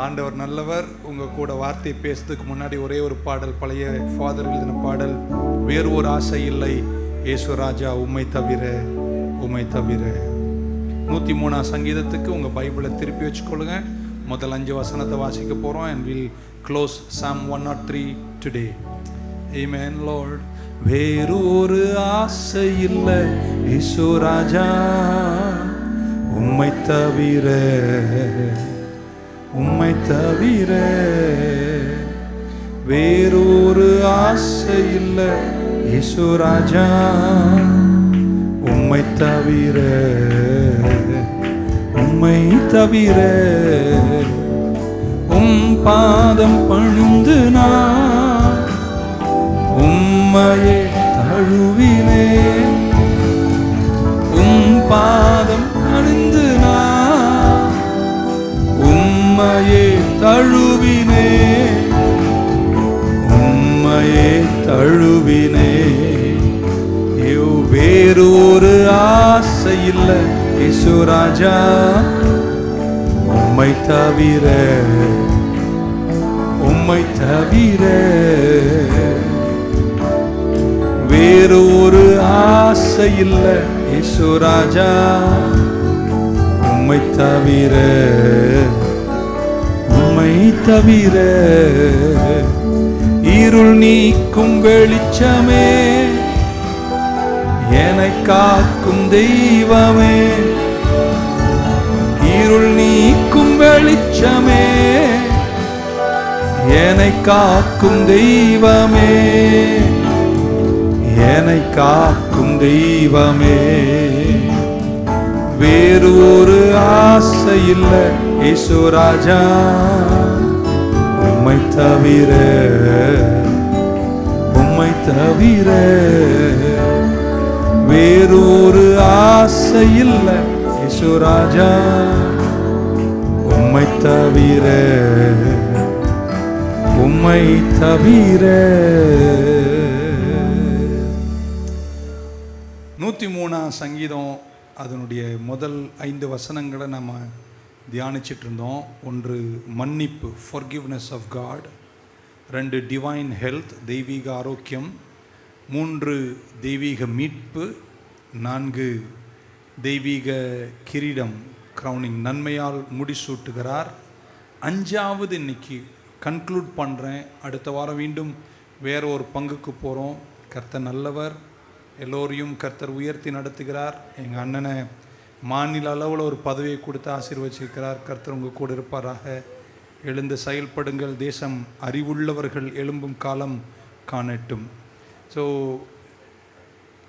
ஆண்டவர் நல்லவர். உங்கள் கூட வார்த்தை பேசுறதுக்கு முன்னாடி ஒரே ஒரு பாடல், பழைய ஃபாதர் எழுதின பாடல், வேறு ஒரு ஆசை இல்லை ஏசுராஜா உம்மை தவிர உம்மை தவிர. 103 சங்கீதத்துக்கு உங்கள் பைபிளை திருப்பி வச்சுக்கொள்ளுங்க. முதல் 5 வசனத்தை வாசிக்க போகிறோம். and we'll close Psalm 103 today. Amen Lord. வேறு ஒரு ஆசை இல்லை ஏசுராஜா உம்மை தவிர உம்மை தவிர. வேறொரு ஆசை இல்லை ஏசுராஜா உம்மை தவிர உம்மை தவிர. உம் பாதம் பணிந்து நான் உம்மையே தழுவினே. உம் பாதம் பணிந்து நான் உம்மையே தழுவினே. உம்மையே தழுவினே. வேறு ஒரு ஆசை இல்லை ஏசுராஜா உம்மை தவிர உம்மை தவிர. வேறு ஒரு ஆசை இல்லை ஏசுராஜா உம்மை தவிர உம்மை தவிர. இருள் நீக்கும் வெளிச்சமே என்னை காக்கும் தெய்வமே. இருள் நீக்கும் வெளிச்சமே என்னை காக்கும் தெய்வமே. என்னை காக்கும் தெய்வமே. வேறு ஒரு ஆசை இல்லை ஏசுராஜா உம்மை தவிர உம்மை தவிர. வேறொரு ஆசை இல்லை ஏசுராஜா உம்மை தவிர உம்மை தவிர. 103 சங்கீதம் அதனுடைய முதல் 5 வசனங்களை நம்ம தியானிச்சிட்டு இருந்தோம். ஒன்று மன்னிப்பு, forgiveness of God. 2 divine health, தெய்வீக ஆரோக்கியம். 3 தெய்வீக மீட்பு. 4 தெய்வீக கிரீடம், crowning, நன்மையால் முடிசூட்டுகிறார். 5வது இன்னைக்கு கன்க்ளூட் பண்ணுறேன். அடுத்த வாரம் மீண்டும் வேற ஒரு பங்குக்கு போகிறோம். கர்த்தர் நல்லவர், எல்லோரையும் கர்த்தர் உயர்த்தி நடத்துகிறார். எங்கள் அண்ணனை மாநில அளவில் ஒரு பதவியை கொடுத்து ஆசீர்வச்சிருக்கிறார். கர்த்தர் உங்கள் கூட இருப்பாராக. எழுந்து செயல்படுங்கள். தேசம் அறிவுள்ளவர்கள் எழும்பும் காலம் காணட்டும். ஸோ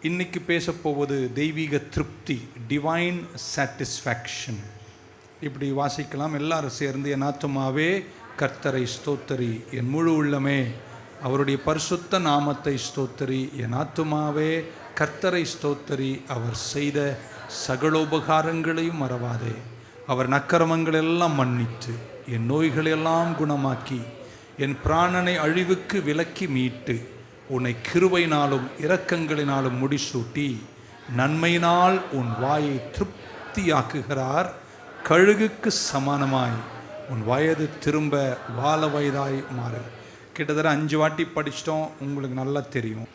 இன்னைக்கு பேசப்போவது தெய்வீக திருப்தி, டிவைன் சாட்டிஸ்ஃபேக்ஷன். இப்படி வாசிக்கலாம். எல்லாரும் சேர்ந்து, என் ஆத்துமாவே கர்த்தரை ஸ்தோத்தரி, என் முழு உள்ளமே அவருடைய பரிசுத்த நாமத்தை ஸ்தோத்தரி. என் ஆத்துமாவே கர்த்தரை ஸ்தோத்தரி, அவர் செய்த சகலோபகாரங்களையும் மறவாதே. அவர் நக்கிரமங்களெல்லாம் மன்னித்து என் நோய்களெல்லாம் குணமாக்கி என் பிராணனை அழிவுக்கு விலக்கி மீட்டு உன்னை கிருபையினாலும் இரக்கங்களினாலும் முடிசூட்டி நன்மையினால் உன் வாயை திருப்தியாக்குகிறார். கழுகுக்கு சமானமாய் உன் வயது திரும்ப வால வயதாய் மாறு. கிட்டத்தட்ட 5 வாட்டி படிச்சிட்டோம், உங்களுக்கு நல்லா தெரியும்.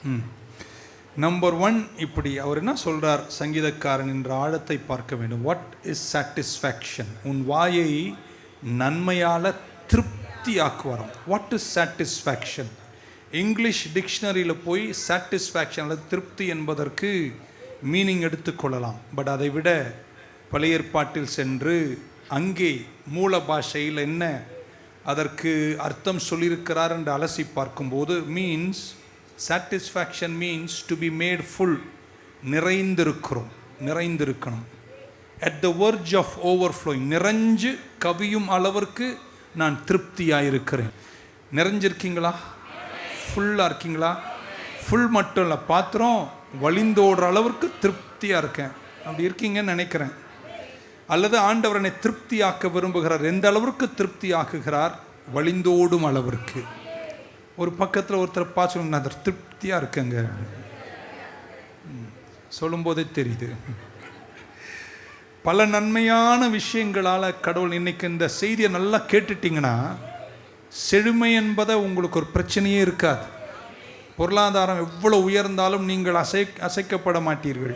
நம்பர் 1, இப்படி அவர் என்ன சொல்றார்? சங்கீதக்காரன் என்ற ஆழத்தை பார்க்க வேண்டும். What is satisfaction? உன் வாயை நன்மையால் திருப்தியாக்குவாராம். What is satisfaction? இங்கிலீஷ் டிக்ஷனரியில் போய் சாட்டிஸ்ஃபேக்ஷன் அல்லது திருப்தி என்பதற்கு மீனிங் எடுத்துக்கொள்ளலாம். பட் அதை விட பழைய ஏற்பாட்டில் சென்று அங்கே மூல பாஷையில் என்ன அதற்கு அர்த்தம் சொல்லியிருக்கிறார் என்று அலசி பார்க்கும்போது, means satisfaction means to be made full. நிறைந்திருக்கிறோம், நிறைந்திருக்கணும். At the verge of overflowing, நிறைஞ்சு கவியும் அளவிற்கு நான் திருப்தியாக இருக்கிறேன். நிறைஞ்சிருக்கீங்களா? ஃபுல்லாக இருக்கீங்களா? ஃபுல் மட்டும் இல்லை, பாத்திரம் வழிந்தோடுற அளவிற்கு திருப்தியாக இருக்கேன். அப்படி இருக்கீங்கன்னு நினைக்கிறேன். அல்லது ஆண்டவர் என்னை திருப்தியாக்க விரும்புகிறார். எந்த அளவிற்கு திருப்தி ஆக்குகிறார்? வழிந்தோடும் அளவிற்கு. ஒரு பக்கத்தில் ஒருத்தர் பார்த்து நான் அதை திருப்தியாக இருக்கேங்க சொல்லும்போதே தெரியுது. பல நன்மையான விஷயங்களால் கடவுள் இன்னைக்கு இந்த செய்தியை நல்லா கேட்டுட்டிங்கன்னா செழுமை என்பதை உங்களுக்கு ஒரு பிரச்சனையே இருக்காது. பொருளாதாரம் எவ்வளோ உயர்ந்தாலும் நீங்கள் அசைக்கப்பட மாட்டீர்கள்.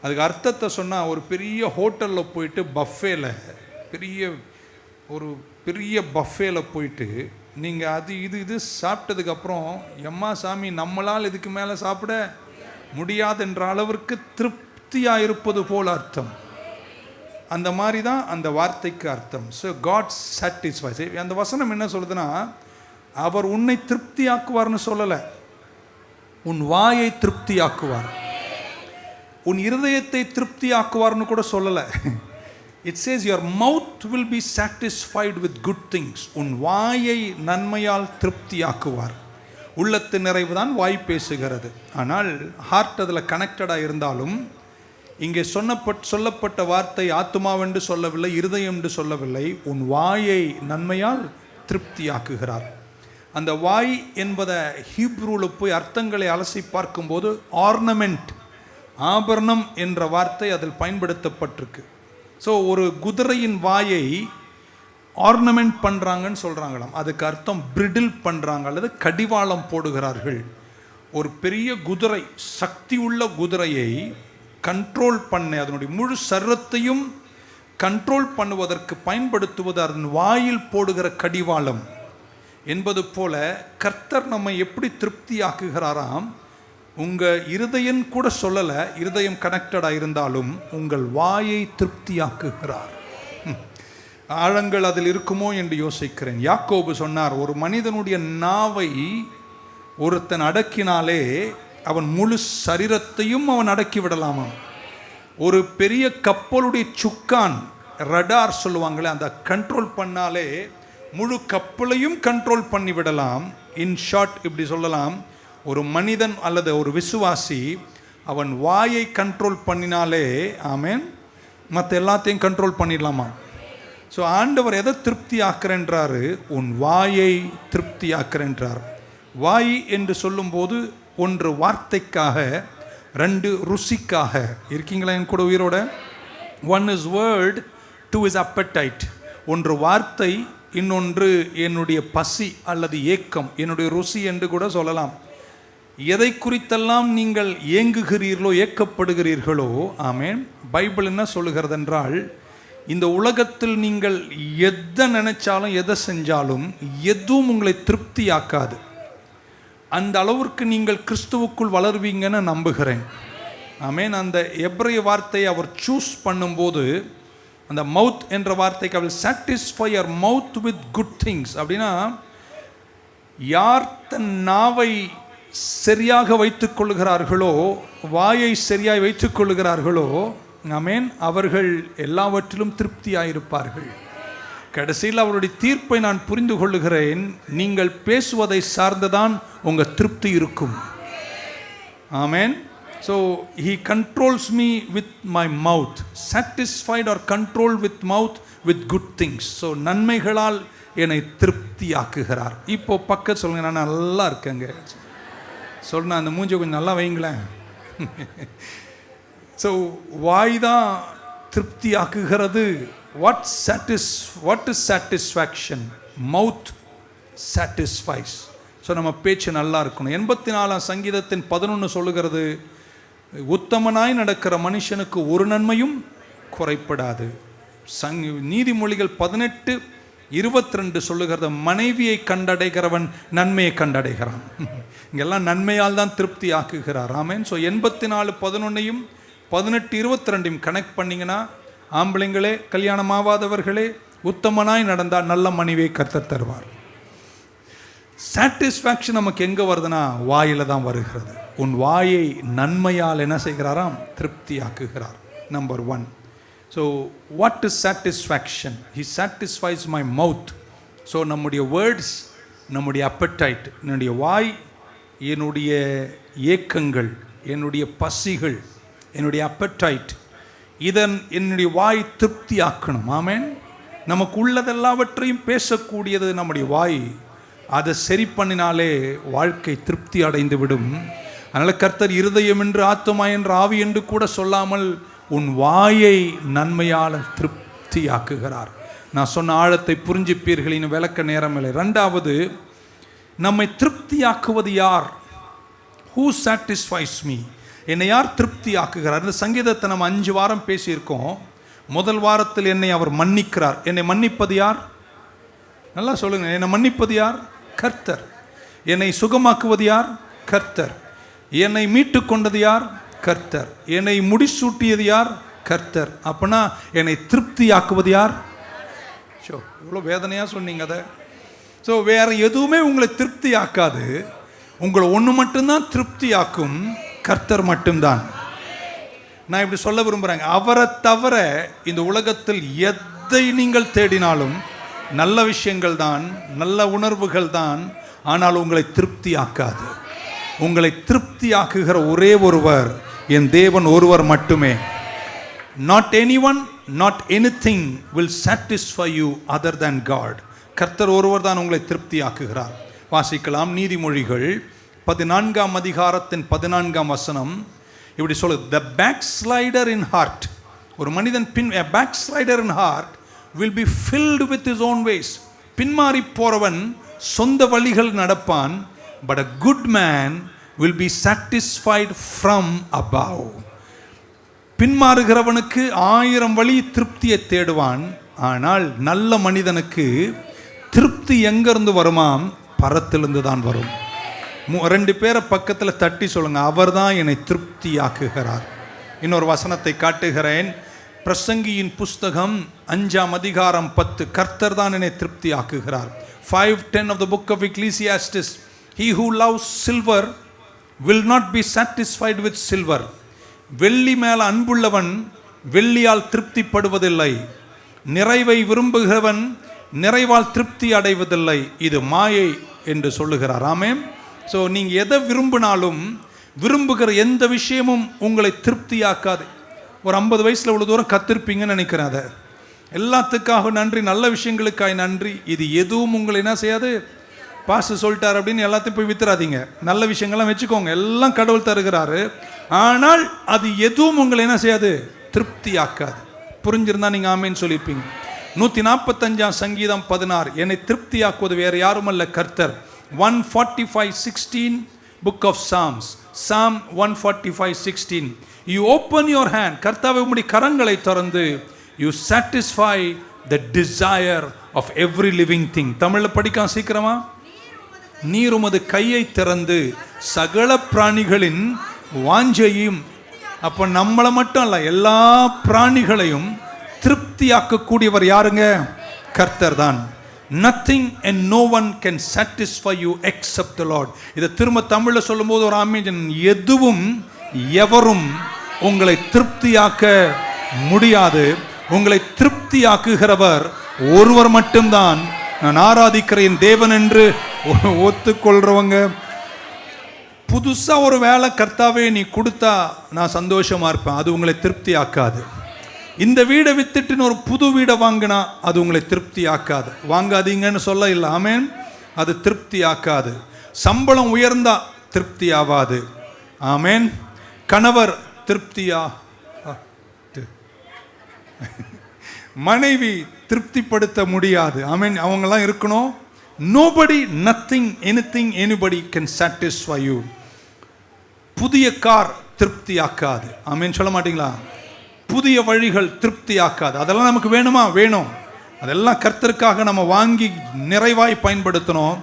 அதுக்கு அர்த்தத்தை சொன்னால், ஒரு பெரிய ஹோட்டலில் போயிட்டு பஃபேல பெரிய பஃபேல போயிட்டு நீங்கள் அது இது சாப்பிட்டதுக்கப்புறம் எம்மா சாமி நம்மளால் இதுக்கு மேலே சாப்பிட முடியாதுன்ற அளவிற்கு திருப்தியாக இருப்பது போல் அர்த்தம். அந்த மாதிரி தான் அந்த வார்த்தைக்கு அர்த்தம். So God satisfies. அந்த வசனம் என்ன சொல்லுதுன்னா, அவர் உன்னை திருப்தியாக்குவார்னு சொல்லலை, உன் வாயை திருப்தியாக்குவார், உன் இருதயத்தை திருப்தியாக்குவார்னு கூட சொல்லலை. It says your mouth will be satisfied with good things. உன் வாயை நன்மையால் திருப்தியாக்குவார். உள்ளத்து நிறைவு தான் வாய் பேசுகிறது. ஆனால் ஹார்ட் அதில் கனெக்டடாக இருந்தாலும், இங்கே சொல்லப்பட்ட வார்த்தை ஆத்துமாவென்று சொல்லவில்லை, இருதயம் என்று சொல்லவில்லை, உன் வாயை நன்மையால் திருப்தியாக்குகிறார். அந்த வாய் என்பதை ஹீப்ரூவில் போய் அர்த்தங்களை அலசி பார்க்கும்போது ஆர்னமெண்ட், ஆபரணம் என்ற வார்த்தை அதில் பயன்படுத்தப்பட்டிருக்கு. ஸோ ஒரு குதிரையின் வாயை ஆர்னமெண்ட் பண்ணுறாங்கன்னு சொல்கிறாங்களாம். அதுக்கு அர்த்தம் பிரிடில் பண்ணுறாங்க அல்லது கடிவாளம் போடுகிறார்கள். ஒரு பெரிய குதிரை, சக்தி உள்ள குதிரையை கண்ட்ரோல் பண்ண, அதனுடைய முழு சர்வத்தையும் கண்ட்ரோல் பண்ணுவதற்கு பயன்படுத்துவது அதன் வாயில் போடுகிற கடிவாளம் என்பது போல கர்த்தர் நம்மை எப்படி திருப்தியாக்குகிறாராம். உங்கள் இருதயம் கூட சொல்லலை, இருதயம் கனெக்டடாக இருந்தாலும் உங்கள் வாயை திருப்தியாக்குகிறார். ஆழங்கள் அதில் இருக்குமோ என்று யோசிக்கிறேன். யாக்கோபு சொன்னார், ஒரு மனிதனுடைய நாவை ஒருத்தன் அடக்கினாலே அவன் முழு சரீரத்தையும் அவன் அடக்கி விடலாமாம். ஒரு பெரிய கப்பலுடைய சுக்கான், ரடார் சொல்லுவாங்களே, அந்த கண்ட்ரோல் பண்ணாலே முழு கப்பலையும் கண்ட்ரோல் பண்ணி விடலாம். இன் ஷார்ட் இப்படி சொல்லலாம், ஒரு மனிதன் அல்லது ஒரு விசுவாசி அவன் வாயை கண்ட்ரோல் பண்ணினாலே, ஆமேன், மற்ற எல்லாத்தையும் கண்ட்ரோல் பண்ணிடலாமா. ஸோ ஆண்டவர் எதை திருப்தி ஆக்குறேன்றாரு? உன் வாயை திருப்தி ஆக்குறேன்றார். வாய் என்று சொல்லும்போது ஒன்று வார்த்தைக்காக, ரெண்டு ருசிக்காக. இருக்கீங்களா என் கூட உயிரோட? One is word, two is updated. ஒன்று வார்த்தை, இன்னொன்று என்னுடைய பசி அல்லது ஏக்கம், என்னுடைய ருசி என்று கூட சொல்லலாம். எதை குறித்தெல்லாம் நீங்கள் ஏங்குகிறீர்களோ, ஏக்கப்படுகிறீர்களோ, ஆமேன், பைபிள் என்ன சொல்லுகிறது என்றால், இந்த உலகத்தில் நீங்கள் எதை நினைச்சாலும் எதை செஞ்சாலும் எதுவும் உங்களை திருப்தியாக்காது. அந்த அளவிற்கு நீங்கள் கிறிஸ்துவுக்குள் வளருவீங்கன்னு நம்புகிறேன். ஆமேன். அந்த எபிரேய வார்த்தையை அவர் சூஸ் பண்ணும்போது, அந்த மவுத் என்ற வார்த்தைக்கு அவள் satisfy your mouth with good things அப்படின்னா, யார் தன் நாவை சரியாக வைத்துக் கொள்கிறார்களோ, வாயை சரியாய் வைத்துக் கொள்கிறார்களோ, ஆமேன், அவர்கள் எல்லாவற்றிலும் திருப்தியாயிருப்பார்கள். கடைசியில் அவருடைய தீர்ப்பை நான் புரிந்து கொள்ளுகிறேன். நீங்கள் பேசுவதை சார்ந்துதான் உங்கள் திருப்தி இருக்கும். ஆமேன். So he controls me with my mouth, satisfied or controlled with mouth with good things. So நன்மைகளால் என்னை திருப்தியாக்குகிறார். இப்போ பக்கத்து சொல்லுங்க, நான் நல்லா இருக்கேங்க சொல்லுங்க, அந்த மூஞ்சை கொஞ்சம் நல்லா வைங்களேன். ஸோ வாய் தான் திருப்தியாக்குகிறது. What is satisfaction? Mouth satisfies. So நம்ம பேச்சு நல்லா இருக்கணும். 84ஆம் சங்கீதத்தின் 11 சொல்லுகிறது, உத்தமனாய் நடக்கிற மனுஷனுக்கு ஒரு நன்மையும் குறைப்படாது. நீதிமொழிகள் 18:22 சொல்லுகிறது, மனைவியை கண்டடைகிறவன் நன்மையை கண்டடைகிறான். இங்கெல்லாம் நன்மையால் தான் திருப்தி ஆக்குகிறார். ஆமேன். ஸோ 84:11 18:22 கனெக்ட் பண்ணிங்கன்னா, ஆம்பளைங்களே, கல்யாணம் ஆகாதவர்களே, உத்தமனாய் நடந்தால் நல்ல மனைவியை கர்த்தர் தருவார். சாட்டிஸ்ஃபேக்ஷன் நமக்கு எங்கே வருதுன்னா, வாயில் தான் வருகிறது. உன் வாயை நன்மையால் என்ன செய்கிறாராம்? திருப்தி ஆக்குகிறார். Number 1. So what is satisfaction? He satisfies my mouth. So நம்முடைய வேர்ட்ஸ், நம்முடைய அப்படைட், என்னுடைய வாய், என்னுடைய ஏக்கங்கள், என்னுடைய பசிகள், என்னுடைய அப்படைட், இதன் என்னுடைய வாய் திருப்தி ஆக்கணும். ஆமேன். நமக்கு உள்ளதெல்லாவற்றையும் பேசக்கூடியது நம்முடைய வாய். அதை சரி பண்ணினாலே வாழ்க்கை திருப்தி அடைந்து விடும். அதனால் கர்த்தர் இருதயம் என்று, ஆத்துமா என்று, ஆவி என்று கூட சொல்லாமல் உன் வாயை நன்மையால் திருப்தியாக்குகிறார். நான் சொன்ன ஆழத்தை புரிஞ்சுப்பீர்கள், இன்னும் விளக்க நேரமில்லை. ரெண்டாவது, நம்மை திருப்தியாக்குவது யார்? Who satisfies me? என்னை யார் திருப்தியாக்குகிறார்? இந்த சங்கீதத்தை நம்ம 5 வாரம் பேசியிருக்கோம். முதல் வாரத்தில் என்னை அவர் மன்னிக்கிறார். என்னை மன்னிப்பது யார்? நல்லா சொல்லுங்க. என்னை மன்னிப்பது யார்? கர்த்தர். என்னை சுகமாக்குவது யார்? கர்த்தர். என்னை மீட்டு கொண்டது யார்? கர்த்தர். என்னை முடிசூட்டியது யார்? கர்த்தர். அப்பனா என்னை திருப்தியாக்குவது யார்? இவ்வளோ வேதனையாக சொன்னீங்க அதை. ஸோ வேறு எதுவுமே உங்களை திருப்தியாக்காது. உங்களை ஒன்று மட்டும்தான் திருப்தியாக்கும், கர்த்தர் மட்டும்தான். நான் இப்படி சொல்ல விரும்புகிறேங்க, அவரை தவிர இந்த உலகத்தில் எதை நீங்கள் தேடினாலும் நல்ல விஷயங்கள் தான், நல்ல உணர்வுகள் தான், ஆனால் உங்களை திருப்தியாக்காது. உங்களை திருப்தியாக்குகிற ஒரே ஒருவர் என் தேவன் ஒருவர் மட்டுமே. Not anyone, not anything will satisfy you other than God. கர்த்தர் ஒருவர் தான் உங்களை திருப்தியாக்குகிறார். வாசிக்கலாம் நீதிமொழிகள் 14ஆம் அதிகாரத்தின் 14ஆம் வசனம். இப்படி சொல்லுது, the backslider in heart, ஒரு மனிதன் a backslider in heart will be filled with his own ways. பின்மாறி போறவன் சொந்த வழிகள் நடப்பான். but a good man will be satisfied from above. பின்மாறுகிறவனுக்கு 1000 வழி திருப்தியை தேடுவான், ஆனால் நல்ல மனிதனுக்கு திருப்தி எங்கிருந்து வருமாம்? பரத்திலிருந்து தான் வரும். 2 பேரை பக்கத்தில் தட்டி சொல்லுங்க, அவர் தான் என்னை திருப்தியாக்குகிறார். இன்னொரு வசனத்தை காட்டுகிறேன். பிரசங்கியின் புஸ்தகம் 5ஆம் அதிகாரம் 10. கர்த்தர் தான் என்னை திருப்தியாக்குகிறார். 5:10 of the book of Ecclesiastes. He who loves silver will not be satisfied with silver. வெள்ளி மேல் அன்புள்ளவன் வெள்ளியால் திருப்திப்படுவதில்லை. நிறைவை விரும்புகிறவன் நிறைவால் திருப்தி அடைவதில்லை. இது மாயை என்று சொல்லுகிறார். ஆமென். ஸோ நீங்கள் எதை விரும்பினாலும், விரும்புகிற எந்த விஷயமும் உங்களை திருப்தியாக்காது. ஒரு 50 வயசில் இவ்வளோ தூரம் கத்திருப்பீங்கன்னு நினைக்கிறேன். அதை எல்லாத்துக்காக நன்றி, நல்ல விஷயங்களுக்காக நன்றி. இது எதுவும் உங்களை என்ன செய்யாது? பாச சொல்லிட்டார் அப்படின்னு எல்லாத்தையும் போய் வித்துறாதீங்க. நல்ல விஷயங்கள்லாம் வச்சுக்கோங்க, எல்லாம் கடவுள் தருகிறாரு. ஆனால் அது எதுவும் உங்களை என்ன செய்யாது? திருப்தியாக்காது. புரிஞ்சிருந்தா நீங்கள் ஆமேன்னு சொல்லியிருப்பீங்க. 145ஆம் சங்கீதம் 16. என்னை திருப்தியாக்குவது வேறு யாரும் அல்ல, கர்த்தர். 145:16 book of Psalms. Psalm 145:16. You open your hand, கர்த்தாவே உம்முடைய கரங்களை திறந்து, you satisfy the desire of every living thing. தமிழில் படிக்கலாம் சீக்கிரமா. நீர் உமது கையை திறந்து சகல பிராணிகளின் வாஞ்சையும், அப்போ நம்மளை மட்டும் அல்ல எல்லா பிராணிகளையும் திருப்தியாக்கக்கூடியவர் யாருங்க? கர்த்தர் தான். Nothing and no one can satisfy you except the Lord. இதை திரும்ப தமிழில் சொல்லும்போது ஒரு ஆமீன். எதுவும் எவரும் உங்களை திருப்தியாக்க முடியாது. உங்களை திருப்தியாக்குகிறவர் ஒருவர் மட்டும்தான். நான் ஆராதிக்கிற என் தேவன் என்று ஒத்துக்கொள்றவங்க, புதுசாக ஒரு வேலை கர்த்தாவே நீ கொடுத்தா நான் சந்தோஷமா இருப்பேன், அது உங்களை திருப்தி ஆக்காது. இந்த வீடை வித்துட்டு ஒரு புது வீடை வாங்கினா அது உங்களை திருப்தி ஆக்காது. வாங்காதீங்கன்னு சொல்ல இல்லை, ஆமேன். அது திருப்தி ஆக்காது. சம்பளம் உயர்ந்தா திருப்தி ஆகாது, ஆமேன். கணவர் திருப்தியா, மனைவி திருப்திப்படுத்த முடியாது, ஆமேன். அவங்கெல்லாம் இருக்கணும். nobody, nothing, anything, anybody can satisfy you. புதிய கார் திருப்தி ஆக்காது, ஆமேன். சொல்ல மாட்டீங்களா? புதிய வழிகள் திருப்தி ஆக்காது. அதெல்லாம் நமக்கு வேணுமா? வேணும். அதெல்லாம் கர்த்தருக்காக நம்ம வாங்கி நிறைவாய் பயன்படுத்தணும்.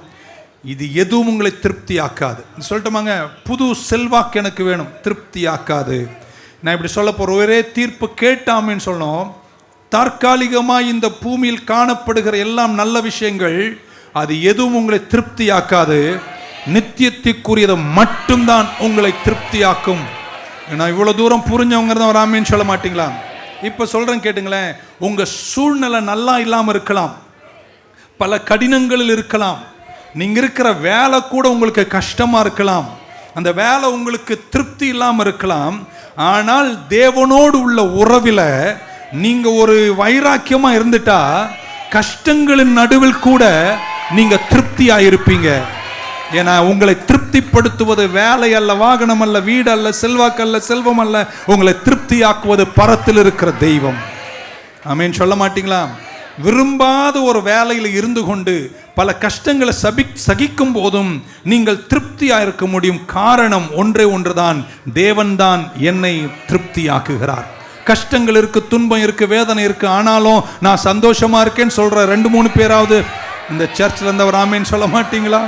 இது எதுவும் உங்களை திருப்தி ஆக்காது. சொல்லட்டுமாங்க, புது செல்வாக்கு எனக்கு வேணும், திருப்தி ஆக்காது. நான் இப்படி சொல்ல போற ஒரே தீர்ப்பு கேட்டாமேன்னு சொல்லணும். தற்காலிகமாக இந்த பூமியில் காணப்படுகிற எல்லாம் நல்ல விஷயங்கள், அது எதுவும் உங்களை திருப்தி ஆக்காது. நித்தியத்திற்குரியதை மட்டும்தான் உங்களை திருப்தி ஆக்கும். நான் இவ்வளோ தூரம் புரிஞ்சவங்க தான் ஒரு ஆமேன்னு சொல்ல மாட்டீங்களா? இப்போ சொல்கிறேன் கேட்டுங்களேன். உங்கள் சூழ்நிலை நல்லா இல்லாமல் இருக்கலாம், பல கடினங்களில் இருக்கலாம், நீங்கள் இருக்கிற வேலை கூட உங்களுக்கு கஷ்டமாக இருக்கலாம், அந்த வேலை உங்களுக்கு திருப்தி இல்லாமல் இருக்கலாம். ஆனால் தேவனோடு உள்ள உறவில் நீங்கள் ஒரு வைராக்கியமாக இருந்துட்டா கஷ்டங்களின் நடுவில் கூட நீங்கள் திருப்தியாக இருப்பீங்க. ஏன்னா உங்களை திருப்திப்படுத்துவது வேலை அல்ல, வாகனம் அல்ல, வீடு அல்ல, செல்வாக்கு அல்ல, செல்வம் அல்ல. உங்களை திருப்தியாக்குவது பரத்தில் இருக்கிற தெய்வம். ஆமென் சொல்ல மாட்டீங்களா? விரும்பாத ஒரு வேலையில் இருந்து கொண்டு பல கஷ்டங்களை சகிக்கும் போதும் நீங்கள் திருப்தியாக இருக்க முடியும். காரணம் ஒன்றே ஒன்றுதான், தேவன்தான் என்னை திருப்தியாக்குகிறார். கஷ்டங்கள் இருக்கு, துன்பம் இருக்கு, வேதனை இருக்கு, ஆனாலும் நான் சந்தோஷமா இருக்கேன்னு சொல்ற 2-3 பேராவது இந்த சர்ச்சில் இருந்தவர் ஆமேன்னு சொல்ல மாட்டீங்களா?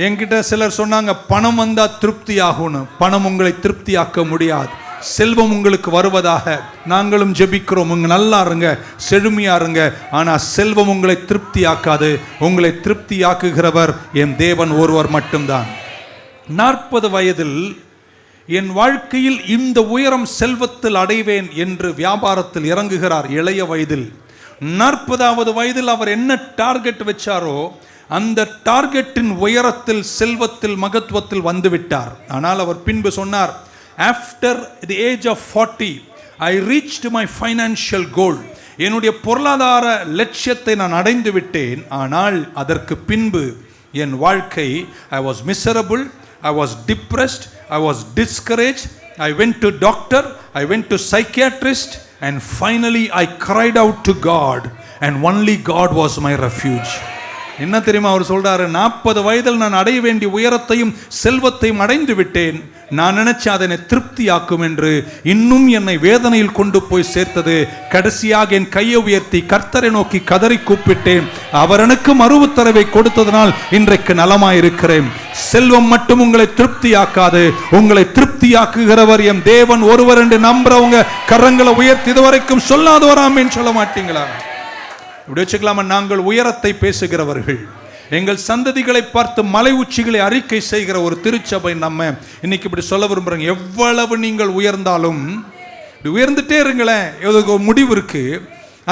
என்கிட்ட சிலர் சொன்னாங்க, பணம் வந்தா திருப்தி ஆகும்னு. பணம் உங்களை திருப்தியாக்க முடியாது. செல்வம் உங்களுக்கு வருவதாக நாங்களும் ஜெபிக்கிறோம். உங்க நல்லா இருங்க, செழுமையா இருங்க. ஆனா செல்வம் உங்களை திருப்தியாக்காது. உங்களை திருப்தியாக்குகிறவர் என் தேவன் ஒருவர் மட்டும்தான். 40 வயதில் என் வாழ்க்கையில் இந்த உயரம் செல்வத்தில் அடைவேன் என்று வியாபாரத்தில் இறங்குகிறார். இளைய வயதில் 40வது வயதில் அவர் என்ன டார்கெட் வச்சாரோ அந்த டார்கெட்டின் உயரத்தில், செல்வத்தில், மகத்துவத்தில் வந்துவிட்டார். ஆனால் அவர் பின்பு சொன்னார், After the age of 40, I reached my financial goal. என்னுடைய பொருளாதார லட்சியத்தை நான் அடைந்து விட்டேன். ஆனால் அதற்கு பின்பு என் வாழ்க்கை, I was miserable, I was depressed, I was discouraged. I went to doctor, I went to psychiatrist, and finally I cried out to God, and only God was my refuge. என்ன தெரியுமா அவர் சொல்றாரு? 40 வயதில் நான் அடைய வேண்டிய உயரத்தையும் செல்வத்தையும் அடைந்து விட்டேன். நான் நினைச்ச அதனை திருப்தியாக்கும் என்று இன்னும் என்னை வேதனையில் கொண்டு போய் சேர்த்தது. கடைசியாக என் கையை உயர்த்தி கர்த்தரை நோக்கி கதறி கூப்பிட்டேன். அவர் எனக்கு மறு உத்தரவை கொடுத்ததனால் இன்றைக்கு நலமாயிருக்கிறேன். செல்வம் மட்டும் உங்களை திருப்தியாக்காது. உங்களை திருப்தியாக்குகிறவர் என் தேவன் ஒருவர் என்று நம்புறவங்க கரங்களை உயர்த்தி இதுவரைக்கும் சொல்லாதவராமேன்னு சொல்ல மாட்டீங்களா? இப்படி வச்சுக்கலாமா? நாங்கள் உயரத்தை பேசுகிறவர்கள், எங்கள் சந்ததிகளை பார்த்து மலை உச்சிகளை அறிக்கை செய்கிற ஒரு திருச்சபை நம்ம இன்னைக்கு இப்படி சொல்ல விரும்புறோங்க. எவ்வளவு நீங்கள் உயர்ந்தாலும் உயர்ந்துட்டே இருங்களேன், எதுக்கு ஒரு முடிவு இருக்கு.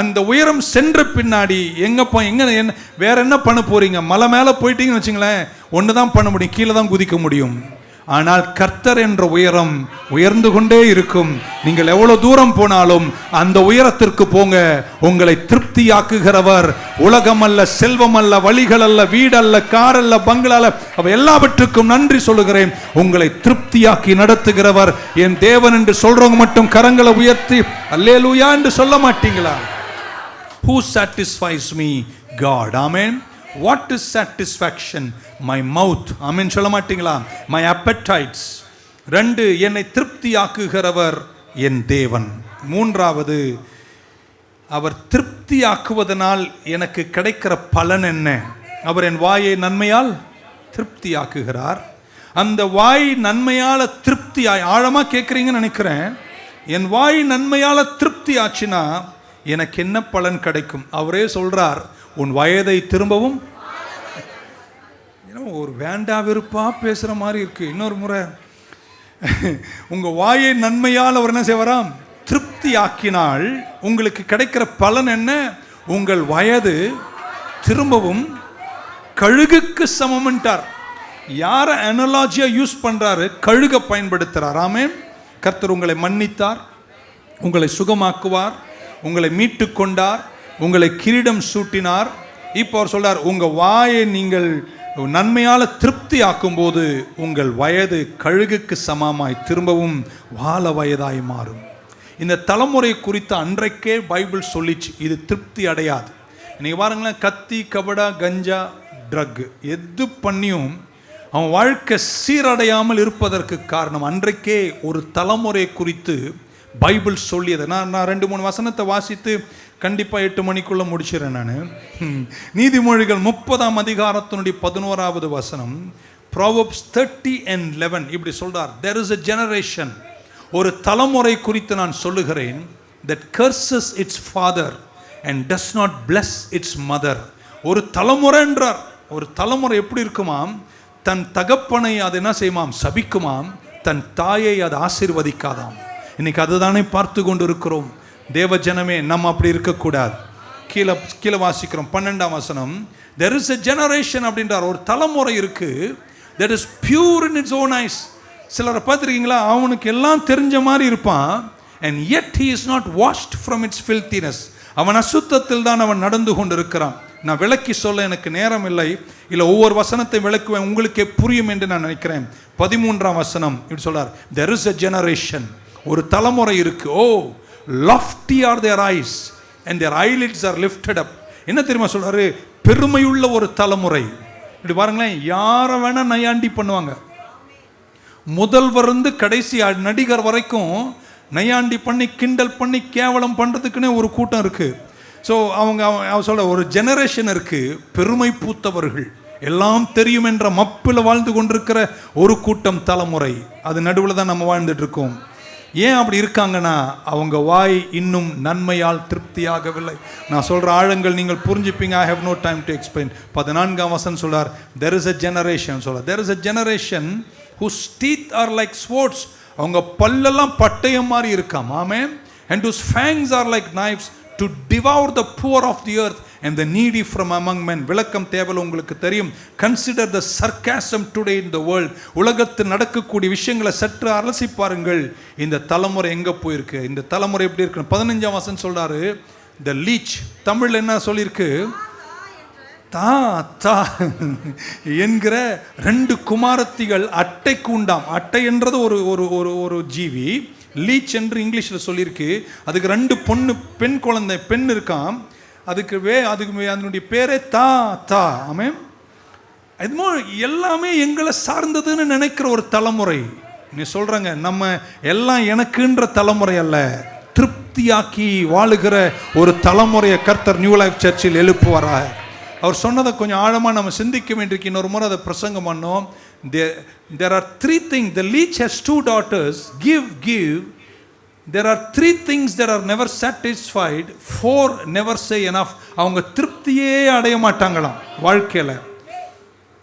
அந்த உயரம் சென்ற பின்னாடி எங்கப்பா என்ன வேற என்ன பண்ண போறீங்க? மலை மேலே போயிட்டீங்கன்னு வச்சுங்களேன், ஒன்று தான் பண்ண முடியும், கீழே தான் குதிக்க முடியும். ஆனால் கர்த்தர் என்ற உயரம் உயர்ந்து கொண்டே இருக்கும். நீங்கள் எவ்வளவு தூரம் போனாலும் அந்த உயரத்திற்கு போங்க. உங்களை திருப்தியாக்குகிறவர் உலகம் அல்ல, செல்வம் அல்ல, வழிகள் அல்ல, வீடு அல்ல, கார் அல்ல, பங்களா அல்ல, அவை எல்லாவற்றுக்கும் நன்றி சொல்லுகிறேன். உங்களை திருப்தியாக்கி நடத்துகிறவர் என் தேவன் என்று சொல்றவங்க மட்டும் கரங்களை உயர்த்தி அல்லேலூயா என்று சொல்ல மாட்டீங்களா? Who satisfies me? God. Amen. What is satisfaction? My mouth. ஆமென் சொல்ல மாட்டீங்களா? My appetites. 2, என்னை திருப்தியாக்குகிறவர் என் தேவன். 3வது, அவர் திருப்தியாக்குவதனால் எனக்கு கிடைக்கிற பலன் என்ன? அவர் என் வாயை நன்மையால் திருப்தியாக்குகிறார். அந்த வாய் நன்மையால திருப்தியாய், ஆழமா கேட்குறீங்கன்னு நினைக்கிறேன். என் வாய் நன்மையால திருப்தி ஆச்சுன்னா எனக்கு என்ன பலன் கிடைக்கும்? அவரே சொல்றார், உன் வயதை திரும்பவும். ஒரு வேண்டா வெறுப்பா பேசுற மாதிரி இருக்கு. இன்னொரு முறை, உங்க வாயை நன்மையால் அவர் என்ன செய்வாராம்? திருப்தி ஆக்கினால் உங்களுக்கு கிடைக்கிற பலன் என்ன? உங்கள் வயது திரும்பவும் கழுகுக்கு சமம்ன்றார். யார அனாலஜியா யூஸ் பண்றாரு? கழுக பயன்படுத்துறார். ஆமென். கர்த்தர் உங்களை மன்னித்தார், உங்களை சுகமாக்குவார், உங்களை மீட்டு கொண்டார், உங்களை கிரீடம் சூட்டினார். இப்போ அவர் சொல்றார், உங்க வாயை நீங்கள் நன்மையால திருப்தி ஆக்கும் போது உங்கள் வயது கழுகுக்கு சமமாய் திரும்பவும் வாழ வயதாய் மாறும். இந்த தலைமுறை குறித்து அன்றைக்கே பைபிள் சொல்லிச்சு, இது திருப்தி அடையாது. நீங்க பாருங்களேன், கத்தி, கபடா, கஞ்சா, ட்ரக் எது பண்ணியும் அவன் வாழ்க்கை சீரடையாமல் இருப்பதற்கு காரணம் அன்றைக்கே ஒரு தலைமுறை குறித்து பைபிள் சொல்லியது. நான் 2-3 வசனத்தை வாசித்து கண்டிப்பாக 8 மணிக்குள்ள முடிச்சிடறேன் நான். நீதிமொழிகள் 30ஆம் அதிகாரத்தினுடைய 11வது வசனம், Proverbs 30:11 இப்படி சொல்றார். There is a generation, ஒரு தலைமுறை குறித்து நான் சொல்லுகிறேன், that curses its father and does not bless its mother. ஒரு தலைமுறை என்றார். ஒரு தலைமுறை எப்படி இருக்குமாம்? தன் தகப்பனை அது என்ன செய்யுமாம்? சபிக்குமாம். தன் தாயை அது ஆசீர்வதிக்காதாம். இன்னைக்கு அதுதானே பார்த்து கொண்டு இருக்கிறோம். தேவ ஜனமே, நம்ம அப்படி இருக்கக்கூடாது. கீழே வாசிக்கிறோம் 12ஆம் வசனம். There is a generation அப்படின்றார். ஒரு தலைமுறை இருக்கு, that is pure in its own eyes. சிலரை பார்த்துருக்கீங்களா? அவனுக்கு எல்லாம் தெரிஞ்ச மாதிரி இருப்பான், and yet he is not washed from its filthiness. அவன் அசுத்தத்தில் தான் அவன் நடந்து கொண்டு இருக்கிறான். நான் விளக்கி சொல்ல எனக்கு நேரம் இல்லை, இல்லை ஒவ்வொரு வசனத்தை விளக்குவேன், உங்களுக்கே புரியும் என்று நான் நினைக்கிறேன். 13ஆம் வசனம் இப்படி சொல்றார், there is a generation, ஒரு தலைமுறை இருக்கு. ஓ lofty are their eyes and their eyelids are lifted up. என்ன தெரியுமா சொல்றாரு? பெருமையுள்ள ஒரு தலைமுறை. இப்படி பாருங்களேன், யாரை வேணா நையாண்டி பண்ணுவாங்க. முதல்வர் இருந்து கடைசி நடிகர் வரைக்கும் நையாண்டி பண்ணி கிண்டல் பண்ணி கேவலம் பண்ணுறதுக்குன்னே ஒரு கூட்டம் இருக்குது. ஸோ அவங்க சொல்ல ஒரு ஜெனரேஷன் இருக்குது, பெருமை பூத்தவர்கள், எல்லாம் தெரியும் என்ற மப்பில் வாழ்ந்து கொண்டிருக்கிற ஒரு கூட்டம் தலைமுறை. அது நடுவில் தான் நம்ம வாழ்ந்துட்டு இருக்கோம். ஏன் அப்படி இருக்காங்கன்னா, அவங்க வாய் இன்னும் நன்மையால் திருப்தியாகவில்லை. நான் சொல்கிற ஆழங்கள் நீங்கள் புரிஞ்சுப்பீங்க. I have no time to explain. 14ஆம் வசனம் சொல்றார், there is a generation, சொல்றார், there is a generation whose teeth are like swords. அவங்க பல்லெல்லாம் பட்டயம் மாதிரி இருக்காம். ஆமென். and whose fangs are like knives to devour the poor of the earth and the needy from among men. விளக்கம் தேவல உங்களுக்கு தெரியும். consider the sarcasm today in the world. உலகத்தில் நடக்கக்கூடிய விஷயங்களை சற்று அலசி பாருங்கள். இந்த தலைமுறை எங்க போயிருக்கு, இந்த தலைமுறை எப்படி இருக்கு? 15ஆம் வசனம் சொல்றாரு, the leech. தமிழ் என்ன சொல்லியிருக்கு? தா தா என்கிற 2 குமாரத்திகள் அட்டைக்கு உண்டாம். அட்டை என்றது ஒரு ஒரு ஒரு ஜீவி. லீச் என்று இங்கிலீஷில் சொல்லியிருக்கு. அதுக்கு 2 பெண் குழந்தை பெண் இருக்காம். அதுக்கு அதனுடைய பேரே தா தா. ஆமென். இதுமோ எல்லாமே எங்களை சார்ந்ததுன்னு நினைக்கிற ஒரு தலைமுறை. நீ சொல்றாங்க, நம்ம எல்லாம் எனக்குன்ற தலைமுறை அல்ல, திருப்தியாக்கி வாழுகிற ஒரு தலைமுறையை கர்த்தர் நியூ லைஃப் சர்ச்சில் எழுப்புவாராக. அவர் சொன்னதை கொஞ்சம் ஆழமாக நம்ம சிந்திக்க வேண்டியிருக்கு. இன்னொரு முறை அதை பிரசங்கம் பண்ணோம். There are 3 things. The leech has 2 daughters. Give. There are 3 things that are never satisfied. 4 never say enough. அவங்க திருப்தியே அடைய மாட்டாங்களாம் வாழ்க்கையில்.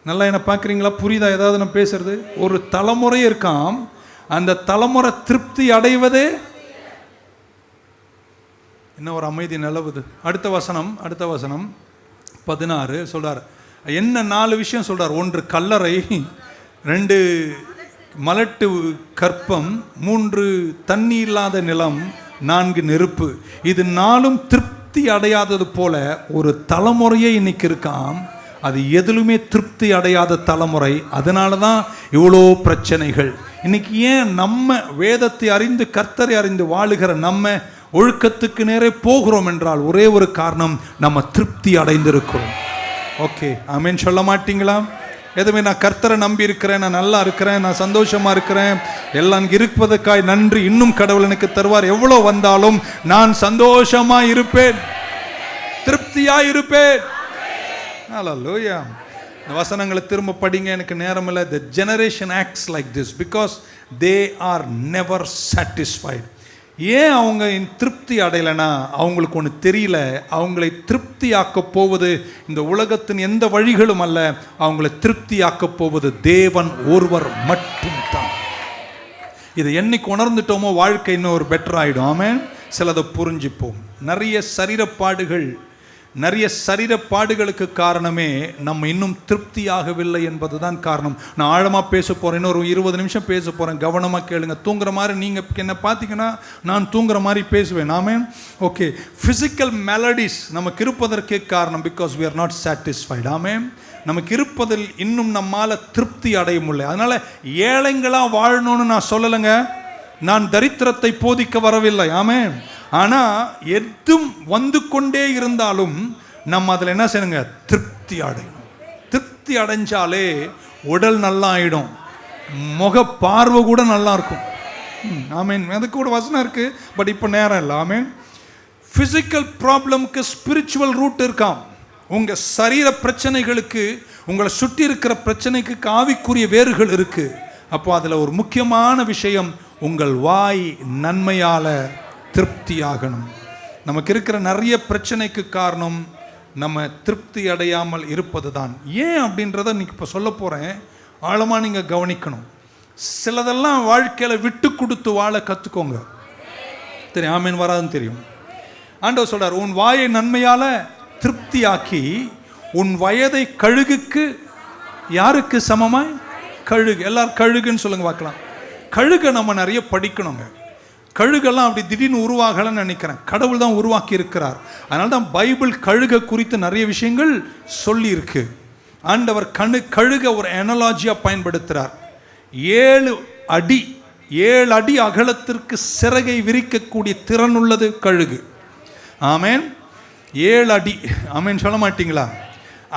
நல்லா என்ன பார்க்குறீங்களா? புரியுதா ஏதாவது நான் பேசுறது? ஒரு தலைமுறை இருக்காம், அந்த தலைமுறை திருப்தி அடைவதே என்ன ஒரு அமைதி நிலவுது. அடுத்த வசனம் 16 சொல்றார். என்ன 4 விஷயம் சொல்றார்? 1 கல்லறை, 2 மலட்டு கற்பம், 3 தண்ணி இல்லாத நிலம், 4 நெருப்பு. இது 4ம் திருப்தி அடையாதது போல ஒரு தலைமுறையே இன்னைக்கு இருக்காம். அது எதிலுமே திருப்தி அடையாத தலைமுறை. அதனால தான் இவ்வளோ பிரச்சனைகள் இன்னைக்கு. ஏன் நம்ம வேதத்தை அறிந்து கர்த்தரை அறிந்து வாழுகிற நம்ம ஒழுக்கத்துக்கு நேரே போகிறோம் என்றால் ஒரே ஒரு காரணம், நம்ம திருப்தி அடைந்திருக்கிறோம். ஓகே, ஆமென் சொல்ல மாட்டீங்களா? எதுவுமே நான் கர்த்தரை நம்பி இருக்கிறேன், நான் நல்லா இருக்கிறேன், நான் சந்தோஷமா இருக்கிறேன், எல்லாம் இருப்பதற்காய் நன்றி, இன்னும் கடவுள் எனக்கு தருவார், எவ்வளோ வந்தாலும் நான் சந்தோஷமா இருப்பேன், திருப்தியா இருப்பேன். ஹல்லேலூயா. இந்த வசனங்களை திரும்ப படிங்க, எனக்கு நேரம் இல்லை. The generation acts like this because they are never satisfied. ஏன் அவங்க திருப்தி அடையலைன்னா, அவங்களுக்கு ஒன்று தெரியல. அவங்களை திருப்தியாக்க போவது இந்த உலகத்தின் எந்த வழிகளும் அல்ல, அவங்களை திருப்தியாக்க போவது தேவன் ஒருவர் மட்டும்தான். இதை என்னைக்கு உணர்ந்துட்டோமோ வாழ்க்கை இன்னும் ஒரு பெட்டர் ஆகிடும். ஆமென். சிலதை புரிஞ்சுப்போம். நிறைய சரீரப்பாடுகளுக்கு காரணமே நம்ம இன்னும் திருப்தியாகவில்லை என்பது தான் காரணம். நான் ஆழமாக பேச போகிறேன், இன்னொரு 20 நிமிஷம் பேச போகிறேன். கவனமாக கேளுங்க. தூங்குற மாதிரி நீங்கள் என்ன பார்த்தீங்கன்னா நான் தூங்குற மாதிரி பேசுவேன். ஆமென். ஓகே. ஃபிசிக்கல் மெலடிஸ் நமக்கு இருப்பதற்கே காரணம் because we are not satisfied. ஆமென். நமக்கு இருப்பதில் இன்னும் நம்மால் திருப்தி அடைய முடியல. அதனால் ஏழைங்களாக வாழணும்னு நான் சொல்லலைங்க. நான் தரித்திரத்தை போதிக்க வரவில்லை. ஆமென். ஆனால் எதுவும் வந்து கொண்டே இருந்தாலும் நம்ம அதில் என்ன செய்யணுங்க? திருப்தி அடையணும். திருப்தி அடைஞ்சாலே உடல் நல்லா ஆகிடும், முக பார்வை கூட நல்லா இருக்கும். ஆமீன். அதுக்கு கூட வசனம் இருக்குது, பட் இப்போ நேரம் இல்லை. ஆமீன். ஃபிசிக்கல் ப்ராப்ளம்க்கு ஸ்பிரிச்சுவல் ரூட் இருக்காம். உங்கள் சரீர பிரச்சனைகளுக்கு, உங்களை சுற்றி இருக்கிற பிரச்சனைக்கு ஆவிக்குரிய வேர்கள் இருக்குது. அப்போ அதில் ஒரு முக்கியமான விஷயம், உங்கள் வாய் நன்மையால் திருப்தியாகணும். நமக்கு இருக்கிற நிறைய பிரச்சனைக்கு காரணம் நம்ம திருப்தி அடையாமல் இருப்பது தான். ஏன் அப்படின்றத இன்னைக்கு இப்போ சொல்ல போகிறேன். ஆழமாக நீங்கள் கவனிக்கணும். சிலதெல்லாம் வாழ்க்கையில் விட்டு கொடுத்து வாழ கற்றுக்கோங்க. தெரியும், ஆமீன் வராதுன்னு தெரியும். ஆண்டவர் சொல்றார், உன் வாயை நன்மையால் திருப்தியாக்கி உன் வயதை கழுகுக்கு, யாருக்கு சமமாய்? கழுகு. எல்லாரும் கழுகுன்னு சொல்லுங்க பார்க்கலாம். கழுகை நம்ம நிறைய படிக்கணுங்க. கழுகெல்லாம் அப்படி திடீர்னு உருவாகலன்னு நினைக்கிறேன். கடவுள் தான் உருவாக்கி இருக்கிறார். அதனால தான் பைபிள் கழுகை குறித்து நிறைய விஷயங்கள் சொல்லி இருக்கு. ஆண்டவர் கழுக ஒரு அனாலஜியாக பயன்படுத்துகிறார். 7 அடி அகலத்திற்கு சிறகை விரிக்கக்கூடிய திறன் உள்ளது கழுகு. ஆமேன். 7 அடி. ஆமேன் சொல்ல மாட்டீங்களா?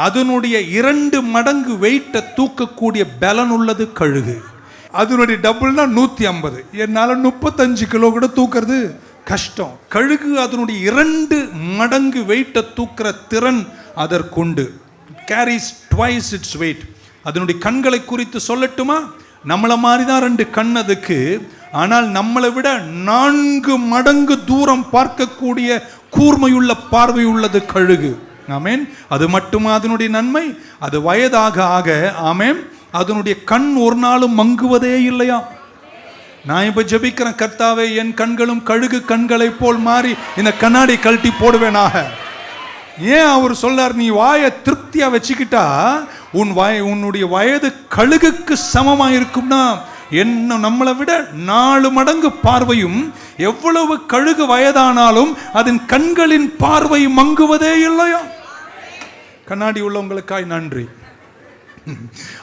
அதனுடைய 2 மடங்கு வெயிட்டை தூக்கக்கூடிய பலன் உள்ளது கழுகு. அதனுடைய டபுள்னா 150. என்னால் 35 கிலோ கூட தூக்கிறது கஷ்டம். கழுகு அதனுடைய 2 மடங்கு வெயிட்டை தூக்குற திறன் அதற்குண்டு. Carries twice its weight. அதனுடைய கண்களை குறித்து சொல்லட்டுமா? நம்மளை மாதிரி தான் 2 கண் அதுக்கு. ஆனால் நம்மளை விட 4 மடங்கு தூரம் பார்க்கக்கூடிய கூர்மையுள்ள பார்வை உள்ளது கழுகு. ஆமேன். அது மட்டுமா அதனுடைய நன்மை? அது வயதாக ஆக ஆமேன் அதனுடைய கண் ஒரு நாளும் மங்குவதே இல்லையா? நான் இப்ப ஜெபிக்கிறேன், கர்த்தாவே என் கண்களும் கழுகு கண்களை போல் மாறி இந்த கண்ணாடி கழட்டி போடுவேனாக. ஏன் அவர் சொல்றார், நீ வாயை திருப்தியா வச்சுக்கிட்டா உன்னுடைய வயது கழுகுக்கு சமமா இருக்கும்னா என்ன? நம்மளை விட 4 மடங்கு பார்வையும், எவ்வளவு கழுகு வயதானாலும் அதன் கண்களின் பார்வை மங்குவதே இல்லையா? கண்ணாடி உள்ளவங்களுக்காய் நன்றி.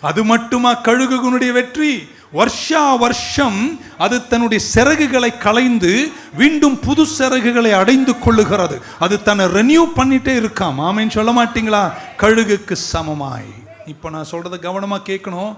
அது மட்டுமா கழுகுனுடைய வெற்றி? வருஷா வருஷம் அது தன்னுடைய சிறகுகளை களைந்து மீண்டும் புது சிறகுகளை அடைந்து கொள்ளுகிறது. அது தன்னை ரெனியூ பண்ணிட்டே இருக்காம். ஆமேன்னு சொல்ல மாட்டீங்களா? கழுகுக்கு சமமாய். இப்போ நான் சொல்றதை கவனமா கேட்கணும்.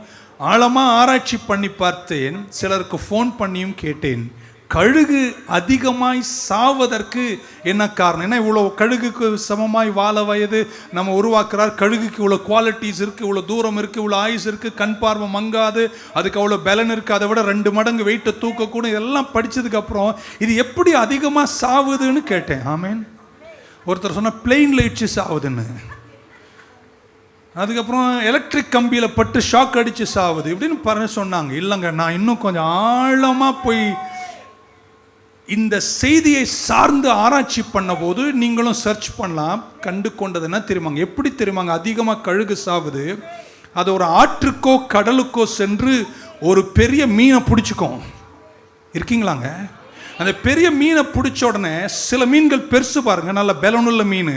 ஆழமா ஆராய்ச்சி பண்ணி பார்த்தேன். சிலருக்கு ஃபோன் பண்ணியும் கேட்டேன். கழுகு அதிகமாய் சாவதற்கு என்ன காரணம்? ஏன்னா இவ்வளோ கழுகுக்கு சமமாய் வாழ வயது நம்ம உருவாக்குறார். கழுகுக்கு இவ்வளோ குவாலிட்டிஸ் இருக்குது, இவ்வளோ தூரம் இருக்குது, இவ்வளோ ஆயுஸ் இருக்குது, கண் பார்வை மங்காது, அதுக்கு அவ்வளோ பலன் இருக்குது, அதை விட 2 மடங்கு வெயிட்டை தூக்கக்கூடும். இதெல்லாம் படித்ததுக்கப்புறம் இது எப்படி அதிகமாக சாவுதுன்னு கேட்டேன். ஆமேன். ஒருத்தர் சொன்னால் பிளெயின் லைட்ஸு சாவுதுன்னு, அதுக்கப்புறம் எலக்ட்ரிக் கம்பியில் பட்டு ஷாக் அடித்து சாவுது இப்படின்னு சொன்னாங்க. இல்லைங்க, நான் இன்னும் கொஞ்சம் ஆழமாக போய் இந்த செய்தியை சார்ந்து ஆராய்ச்சி பண்ண போது நீங்களும் சர்ச் பண்ணலாம். கண்டு கொண்டதுன்னா தெரியுமாங்க, எப்படி தெரியுமாங்க அதிகமாக கழுகு சாவுது? அது ஒரு ஆற்றுக்கோ கடலுக்கோ சென்று ஒரு பெரிய மீனை பிடிச்சிக்கும். இருக்கீங்களாங்க? அந்த பெரிய மீனை பிடிச்ச உடனே சில மீன்கள் பெருசு பாருங்க, நல்ல பலனுள்ள மீன்.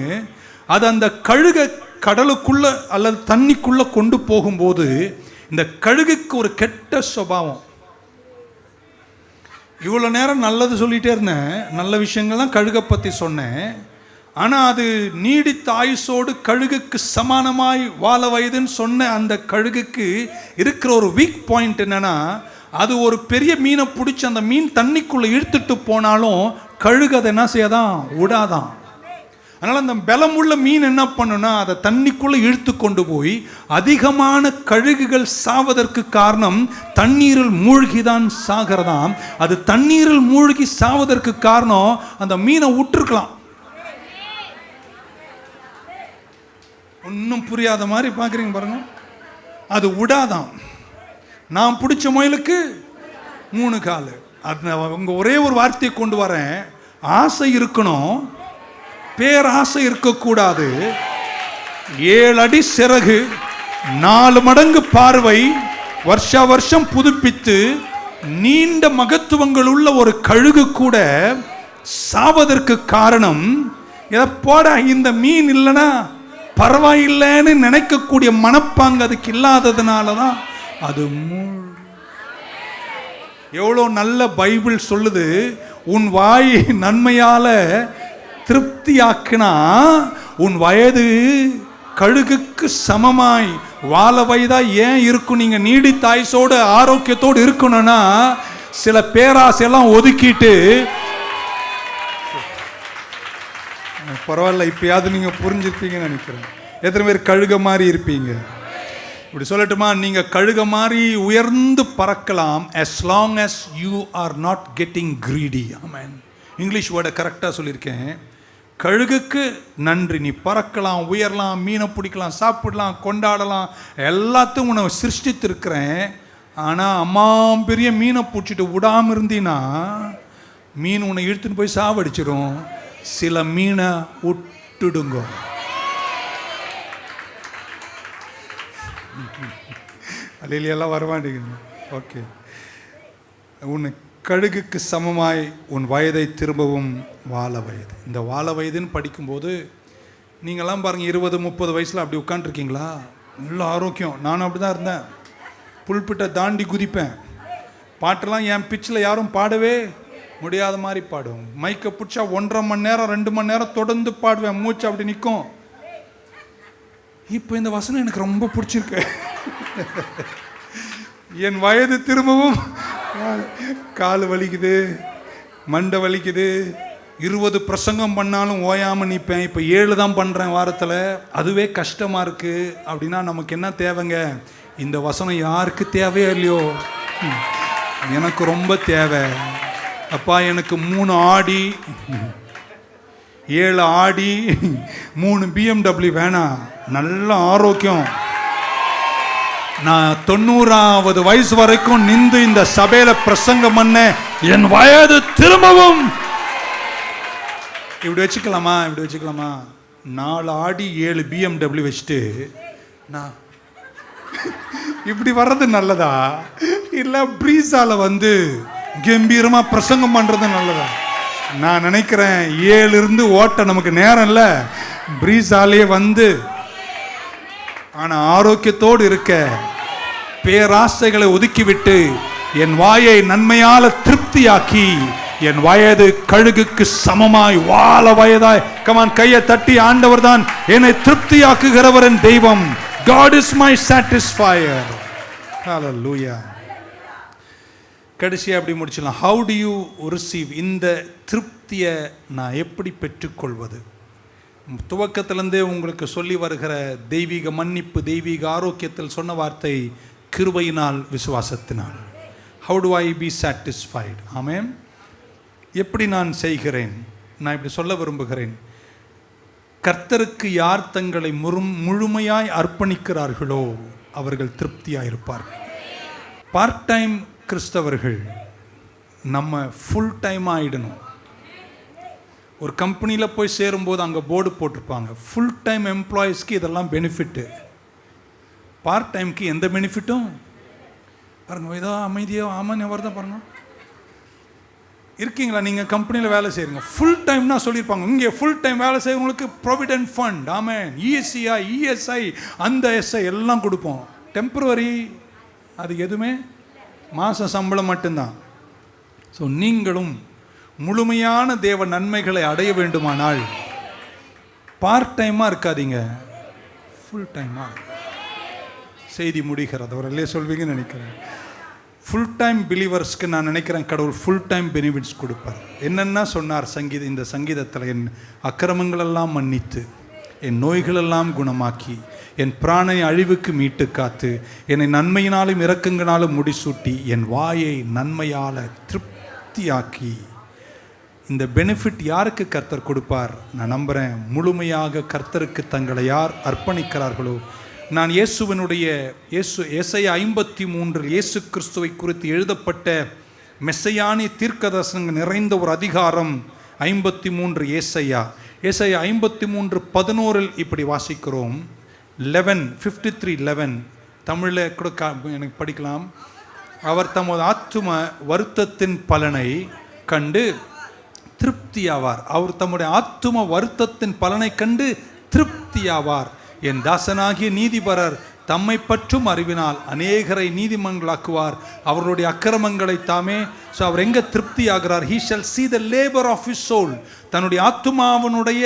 அது அந்த கழுகை கடலுக்குள்ள அல்லது தண்ணிக்குள்ள கொண்டு போகும்போது இந்த கழுகுக்கு ஒரு கெட்ட சுபாவம். இவ்வளோ நேரம் நல்லது சொல்லிகிட்டே இருந்தேன், நல்ல விஷயங்கள்லாம் கழுகை பற்றி சொன்னேன். ஆனால் அது நீடித்த ஆயுசோடு கழுகுக்கு சமானமாய் வாழ வயதுன்னு சொன்ன அந்த கழுகுக்கு இருக்கிற ஒரு வீக் பாயிண்ட் என்னென்னா, அது ஒரு பெரிய மீனை பிடிச்சி அந்த மீன் தண்ணிக்குள்ளே இழுத்துட்டு போனாலும் கழுகு அதை என்ன செய்யாதான், விடாதான். அதனால் அந்த பலமுள்ள மீன் என்ன பண்ணுன்னா அதை தண்ணிக்குள்ளே இழுத்து கொண்டு போய், அதிகமான கழுகுகள் சாவதற்கு காரணம் தண்ணீரில் மூழ்கிதான் சாகிறதாம். அது தண்ணீரில் மூழ்கி சாவதற்கு காரணம் அந்த மீனை விட்டுருக்கலாம். ஒன்றும் புரியாத மாதிரி பார்க்குறீங்க பாருங்க. அது விடாதான். நான் பிடிச்ச முயலுக்கு 3 கால். அது உங்க ஒரே ஒரு வார்த்தையை கொண்டு வரேன், ஆசை இருக்கணும், பேராசை இருக்கக்கூடாது. 7 அடி சிறகு, 4 மடங்கு பார்வை, வருஷா வருஷம் புதுப்பித்து நீண்ட மகத்துவங்கள் உள்ள ஒரு கழுகு கூட சாவதற்கு காரணம் எப்போட இந்த மீன் இல்லைன்னா பரவாயில்லைன்னு நினைக்கக்கூடிய மனப்பாங்கு அதுக்கு இல்லாததுனால தான் அது. எவ்வளோ நல்ல பைபிள் சொல்லுது, உன் வாய் நன்மையால திருப்தியாக்கினா உன் வயது கழுகுக்கு சமமாய் வாழ வயதா ஏன் இருக்கும்? நீங்க நீடித்த ஆயுசோடு ஆரோக்கியத்தோடு இருக்கணும்னா சில பேராசையெல்லாம் ஒதுக்கிட்டு, பரவாயில்ல இப்பயாவது நீங்க புரிஞ்சிருப்பீங்கன்னு நினைக்கிறேன். எத்தனை பேர் கழுக மாதிரி இருப்பீங்க? இப்படி சொல்லட்டுமா, நீங்க கழுக மாதிரி உயர்ந்து பறக்கலாம் as long as you are not getting greedy. Amen. English வேர்டை கரெக்டாக சொல்லியிருக்கேன். கழுகுக்கு நன்றி, நீ பறக்கலாம், உயரலாம், மீனை பிடிக்கலாம், சாப்பிடலாம், கொண்டாடலாம், எல்லாத்தையும் உன்னை சிருஷ்டித்திருக்கிறேன். ஆனால் அம்மா பெரிய மீனை பிடிச்சிட்டு விடாமல் இருந்தீன்னா மீன் உன்னை இழுத்துன்னு போய் சாவடிச்சிடும். சில மீனை விட்டுடுங்க. அல்லையெல்லாம் வரமாட்டேங்குது. ஓகே, உன்னை கழுகுக்கு சமமாய் உன் வயதை திரும்பவும் வாழ வயது. இந்த வாழ வயதுன்னு படிக்கும்போது நீங்கள்லாம் பாருங்கள், 20-30 வயசில் அப்படி உட்காண்ட்ருக்கீங்களா? நல்ல ஆரோக்கியம். நானும் அப்படி தான் இருந்தேன். புல்பிட்டை தாண்டி குதிப்பேன். பாட்டெல்லாம் என் பிச்சில் யாரும் பாடவே முடியாத மாதிரி பாடுவோம். மைக்கை பிடிச்சா 1.5 மணி நேரம் 2 மணி நேரம் தொடர்ந்து பாடுவேன். மூச்சு அப்படி நிற்கும். இப்போ இந்த வசனம் எனக்கு ரொம்ப பிடிச்சிருக்கு. என் வயது திரும்பவும் கால் வலிக்குது, மண்டை வலிக்குது. 20 பிரசங்கம் பண்ணாலும் ஓயாமல் நிற்பேன். இப்போ 7 தான் பண்ணுறேன் வாரத்தில். அதுவே கஷ்டமாக இருக்குது. அப்படின்னா நமக்கு என்ன தேவைங்க? இந்த வசனம் யாருக்கு தேவையோ இல்லையோ, எனக்கு ரொம்ப தேவை. அப்பா, எனக்கு 3 ஆடி 7 ஆடி 3 BMW வேணாம். நல்ல ஆரோக்கியம். நான் 90வது வயசு வரைக்கும் நின்று இந்த சபையில பிரசங்கம் பண்ண என் வயது திரும்பவும் இப்படி வச்சுக்கலாமா? 4 ஆடி 7 BMW வச்சுட்டு நான் இப்படி வர்றது நல்லதா, இல்ல பிரீஸால கம்பீரமா பிரசங்கம் பண்றது நல்லதா? நான் நினைக்கிறேன் 7 இருந்து ஓட்ட நமக்கு நேரம் இல்லை. பிரீஸாலே ஆனா ஆரோக்கியத்தோடு இருக்க, பேராசைகளை ஒதுக்கிவிட்டு என் வாயை நன்மையால திருப்தியாக்கி என் வயது கழுகுக்கு சமமாய் வாழ வயதாய். கமான், கையை தட்டி, ஆண்டவர் தான் என்னை திருப்தியாக்குகிறவர் என் தெய்வம். God is my satisfier. Hallelujah. கடைசியாக அப்படி முடிச்சலாம். How do you receive? இந்த திருப்தியை நான் எப்படி பெற்றுக்கொள்வது? துவக்கத்திலிருந்தே உங்களுக்கு சொல்லி வருகிற தெய்வீக மன்னிப்பு, தெய்வீக ஆரோக்கியத்தில் சொன்ன வார்த்தை கிருபையினால், விசுவாசத்தினால். How do I be satisfied? ஆமென். எப்படி நான் செய்கிறேன்? நான் இப்படி சொல்ல விரும்புகிறேன். கர்த்தருக்கு யார் தங்களை முழுமையாய் அர்ப்பணிக்கிறார்களோ அவர்கள் திருப்தியாக இருப்பார்கள். பார்ட் டைம் கிறிஸ்தவர்கள் நம்ம ஃபுல் டைம் ஆகிடணும். ஒரு கம்பெனியில் போய் சேரும்போது அங்கே போர்டு போட்டிருப்பாங்க, ஃபுல் டைம் எம்ப்ளாயீஸ்க்கு இதெல்லாம் பெனிஃபிட்டு, பார்ட் டைமுக்கு எந்த பெனிஃபிட்டும் பாருங்க. ஏதோ அமைதியோ ஆமாம் வருதான் பாருங்க. இருக்கீங்களா? நீங்கள் கம்பெனியில் வேலை செய்கிறீங்க, ஃபுல் டைம்னா சொல்லியிருப்பாங்க. இங்கே ஃபுல் டைம் வேலை செய்கிறவங்களுக்கு ப்ரொவிடென்ட் ஃபண்ட், ஆமென், இஎஸ்சிஐ, இஎஸ்ஐ, அந்த எஸ்ஐ எல்லாம் கொடுப்போம். டெம்பரவரி அது எதுவுமே மாத சம்பளம் மட்டும்தான். ஸோ நீங்களும் முழுமையான தேவ நன்மைகளை அடைய வேண்டுமானால் பார்ட் டைமாக இருக்காதீங்க, ஃபுல் டைமாக. செய்தி முடிகிறது, அவர்களே சொல்வீங்கன்னு நினைக்கிறேன். ஃபுல் டைம் பிலீவர்ஸ்க்கு நான் நினைக்கிறேன் கடவுள் ஃபுல் டைம் பெனிஃபிட்ஸ் கொடுப்பார். என்னென்னா சொன்னார் இந்த சங்கீதத்தில், என் அக்கிரமங்களெல்லாம் மன்னித்து, என் நோய்களெல்லாம் குணமாக்கி, என் பிராணை அழிவுக்கு மீட்டு காத்து, என்னை நன்மையினாலும் இரக்கங்களாலும் முடிசூட்டி, என் வாயை நன்மையால் திருப்தியாக்கி. இந்த பெனிஃபிட் யாருக்கு கர்த்தர் கொடுப்பார்? நான் நம்புகிறேன், முழுமையாக கர்த்தருக்கு தங்களை யார் அர்ப்பணிக்கிறார்களோ. நான் ஏசாயா 53 இயேசு கிறிஸ்துவை குறித்து எழுதப்பட்ட மெஸ்ஸையானி தீர்க்கதரிசனங்கள் நிறைந்த ஒரு அதிகாரம் 53. ஏசாயா 53:11 இப்படி வாசிக்கிறோம். 53:11 தமிழில் கூட எனக்கு படிக்கலாம். அவர் தமது ஆத்தும வருத்தத்தின் பலனை கண்டு திருப்தியாவார். அவர் தம்முடைய ஆத்தும வருத்தத்தின் பலனை கண்டு திருப்தியாவார். என் தாசனாகிய நீதிபரர் தம்மை பற்றும் அறிவினால் அநேகரை நீதிமன்களாக்குவார். அவர்களுடைய அக்கிரமங்களை தாமே. ஸோ அவர் எங்கே திருப்தி ஆகிறார்? He shall see the labor of his soul. தன்னுடைய ஆத்துமாவனுடைய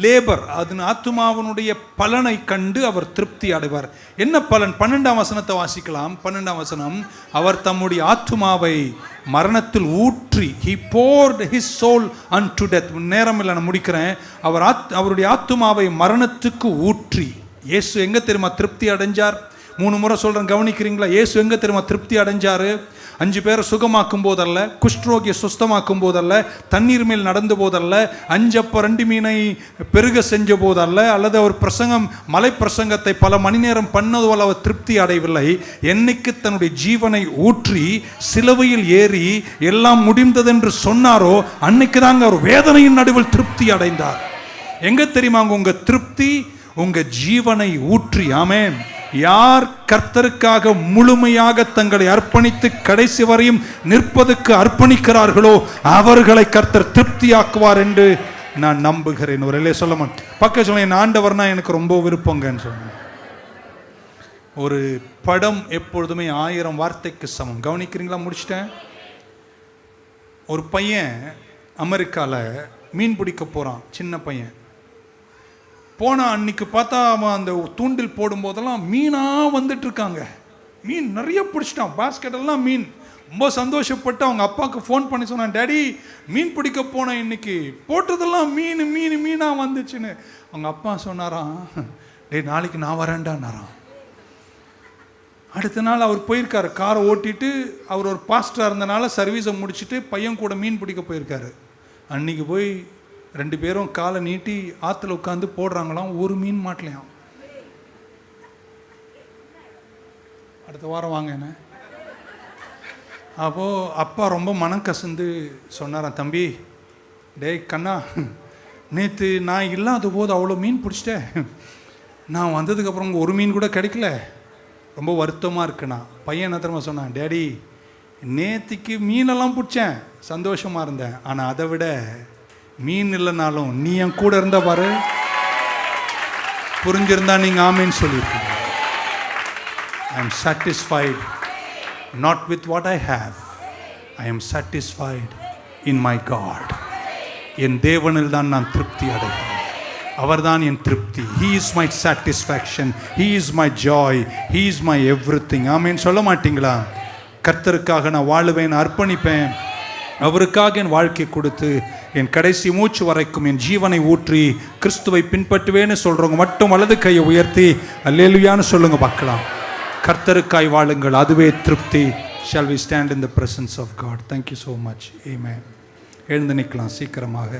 லேபர், அது ஆத்துமாவனுடைய பலனை கண்டு அவர் திருப்தி அடைவார். என்ன பலன்? 12ஆம் வசனத்தை வாசிக்கலாம். 12ஆம் வசனம், அவர் தம்முடைய ஆத்துமாவை மரணத்தில் ஊற்றி, he poured his soul unto death. நேரம் இல்லை, நான் முடிக்கிறேன். அவருடைய ஆத்துமாவை மரணத்துக்கு ஊற்றி. இயேசு எங்கே தெரியுமா திருப்தி அடைஞ்சார்? 3 முறை சொல்கிறேன், கவனிக்கிறீங்களா? இயேசு எங்கே தெரியுமா திருப்தி அடைஞ்சார்? 5 பேரை சுகமாக்கும் போதல்ல, குஷ்டரோகியை சுஸ்தமாக்கும் போதல்ல, தண்ணீர் மேல் நடந்த போதல்ல, 5 அப்ப 2 மீனை பெருக செஞ்ச போதல்ல, அல்லது அவர் மலை பிரசங்கத்தை பல மணி நேரம் பண்ணது போல அவர் திருப்தி அடையவில்லை. என்னைக்கு தன்னுடைய ஜீவனை ஊற்றி சிலுவையில் ஏறி எல்லாம் முடிந்ததென்று சொன்னாரோ அன்னைக்கு தாங்க அவர் வேதனையின் நடுவில் திருப்தி அடைந்தார். எங்க தெரியுமா உங்க திருப்தி? உங்க ஜீவனை ஊற்றி, ஆமென், யார் கர்த்தருக்காக முழுமையாக தங்களை அர்ப்பணித்து கடைசி வரையும் நிற்பதற்கு அர்ப்பணிக்கிறார்களோ அவர்களை கர்த்தர் திருப்தியாக்குவார் என்று நான் நம்புகிறேன். ஒரு இல்லையே சொல்ல மாட்டேன். பக்கம் சொல்ல, என் ஆண்டவர்னா எனக்கு ரொம்ப விருப்பங்கன்னு சொல்லுங்க. ஒரு படம் எப்பொழுதுமே 1000 வார்த்தைக்கு சமம். கவனிக்கிறீங்களா? முடிச்சிட்டேன். ஒரு பையன் அமெரிக்காவில் மீன் பிடிக்க போகிறான். சின்ன பையன் போனால் அன்னைக்கு பார்த்தா அவன் அந்த தூண்டில் போடும்போதெல்லாம் மீனாக வந்துட்டு இருக்காங்க. மீன் நிறைய பிடிச்சிட்டான், பாஸ்கெட்டெல்லாம் மீன். ரொம்ப சந்தோஷப்பட்டு அவங்க அப்பாவுக்கு ஃபோன் பண்ணி சொன்னான், டேடி மீன் பிடிக்க போனேன், இன்னைக்கு போட்டதெல்லாம் மீன் மீன் மீனாக வந்துச்சுன்னு. அவங்க அப்பா சொன்னாராம், டேய் நாளைக்கு நான் வரேன்டான்னாராம். அடுத்த நாள் அவர் போயிருக்காரு, காரை ஓட்டிட்டு. அவர் ஒரு பாஸ்டராக இருந்தனால சர்வீஸை முடிச்சுட்டு பையன் கூட மீன் பிடிக்க போயிருக்காரு. அன்றைக்கி போய் 2 பேரும் காலை நீட்டி ஆற்றுல உட்காந்து போடுறாங்களாம். ஒரு மீன் மாட்டலையாம். அடுத்த வாரம் வாங்க என்ன. அப்போது அப்பா ரொம்ப மனம் கசந்து சொன்னாராம், தம்பி டேய் கண்ணா, நேற்று நான் இல்லாத போது அவ்வளோ மீன் பிடிச்சிட்டேன், நான் வந்ததுக்கப்புறம் ஒரு மீன் கூட கிடைக்கல, ரொம்ப வருத்தமாக இருக்குண்ணா. பையன் என்ன தெரியுமா சொன்னான், டேடி நேற்றுக்கு மீனெல்லாம் பிடிச்சேன், சந்தோஷமாக இருந்தேன், ஆனால் அதை விட மீன் இல்லைனாலும் நீ என் கூட இருந்த பாரு, புரிஞ்சிருந்தா நீங்கள் ஆமேன்னு சொல்லியிருக்கீங்க. I am satisfied not with what I have, I am satisfied in my God. என் தேவனில் தான் நான் திருப்தி அடைகிறேன். அவர்தான் என் திருப்தி. He is my satisfaction, He is my joy, He is my everything. ஆமென் சொல்ல மாட்டீங்களா? கர்த்தருக்காக நான் வாழுவேன், அர்ப்பணிப்பேன், அவருக்காக என் வாழ்க்கை கொடுத்து என் கடைசி மூச்சு வரைக்கும் என் ஜீவனை ஊற்றி கிறிஸ்துவை பின்பற்றுவேன்னு சொல்கிறவங்க மட்டும் வலது கையை உயர்த்தி அல்லேலூயான்னு சொல்லுங்க பார்க்கலாம். கர்த்தருக்காய் வாழுங்கள், அதுவே திருப்தி. Shall we stand in the presence of God? Thank you so much. Amen. எழுந்து நிற்கலாம் சீக்கிரமாக.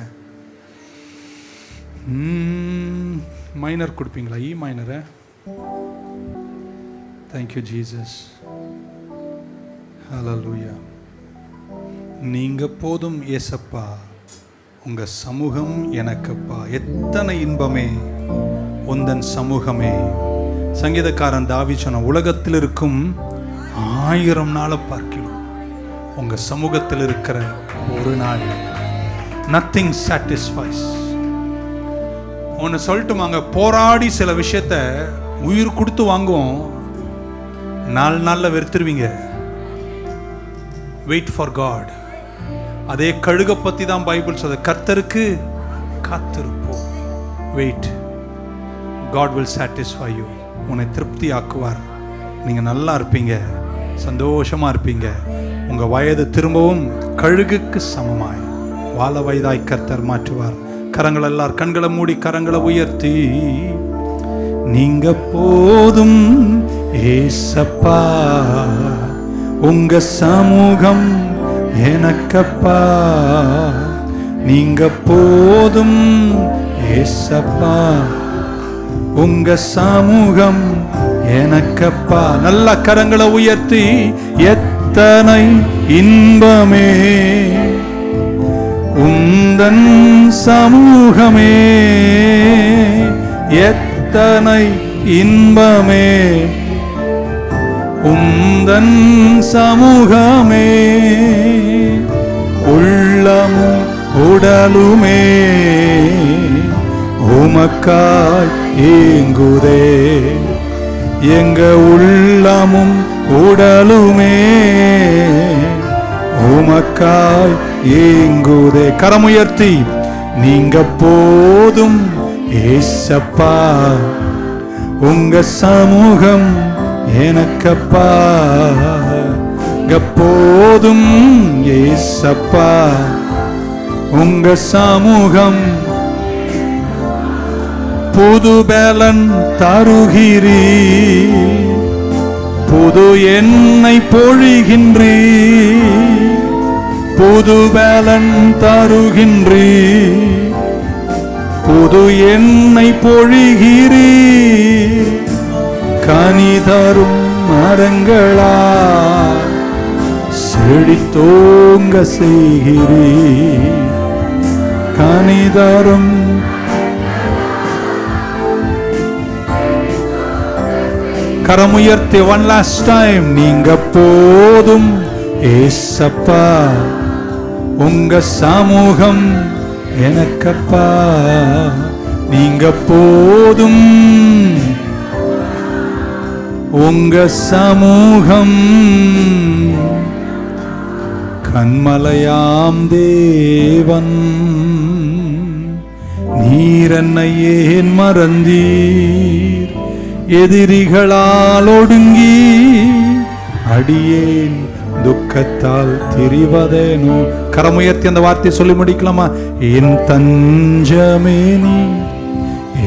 மைனர் கொடுப்பீங்களா? இ மைனரை. Thank you Jesus. Hallelujah. நீங்க போதும் ஏசப்பா, உங்க சமூகம் எனக்கப்பா, எத்தனை இன்பமே உந்தன் சமூகமே. சங்கீதக்காரன் தாவீது சொன்ன, உலகத்தில் இருக்கும் 1000 நாளை பார்க்கிறோம் உங்க சமூகத்தில் இருக்கிற ஒரு நாள். nothing satisfies. ஒன்று சொல்லட்டுமாங்க, போராடி சில விஷயத்த உயிர் கொடுத்து வாங்குவோம், 4 நாளில் வெறுத்துருவீங்க. Wait for God. அதே கழுகை பற்றி தான் பைபிள் சொல்லுது, கர்த்தருக்கு காத்திருப்போம். Wait, God will satisfy you. உன்னை திருப்தி ஆக்குவார். நீங்கள் நல்லா இருப்பீங்க, சந்தோஷமாக இருப்பீங்க. உங்கள் வயது திரும்பவும் கழுகுக்கு சமமாய் வாழ வயதாய் கர்த்தர் மாற்றுவார். கரங்கள் எல்லார் கண்களை மூடி கரங்களை உயர்த்தி, நீங்க போதும் ஏசப்பா, உங்க சமூகம் எனக்கப்பா, நீங்க போதும் ஏசப்பா, உங்க சமூகம் எனக்கப்பா. நல்ல கரங்களை உயர்த்தி, எத்தனை இன்பமே உந்தன் சமூகமே, எத்தனை இன்பமே உந்தன் சமூகமே, உள்ளமும் உடலுமே உமக்காய் ஏங்குதே, எங்க உள்ளமும் உடலுமே உமக்காய் ஏங்குதே. கரமுயர்த்தி, நீங்க போதும் ஏசப்பா, உங்க சமூகம் எனக்கப்பா, போதும் ஏசப்பா, உங்க சமூகம். புது பலன் தருகிறீ, புது எண்ணெய் பொழிகின்றீ, புது பலன் தருகின்றீ, புது எண்ணெய் பொழிகிறீ, கனி தரும் மரங்களா செழித்தோங்க செய்கிறீ, கனி தரும் கரமுயர்த்தி one last time. நீங்க போதும் ஏசப்பா, உங்க சமூகம் எனக்கப்பா. நீங்க போதும், உங்க சமூகம். கண்மலையாம் தேவன், நீர் என்னை ஏன் மறந்தீர்? எதிரிகளால் ஒடுங்கி அடியேன் துக்கத்தால் திரிவதேனோ. கரமுயர்த்தி அந்த வார்த்தை சொல்லி முடிக்கலாமா? என் தஞ்சமே நீ,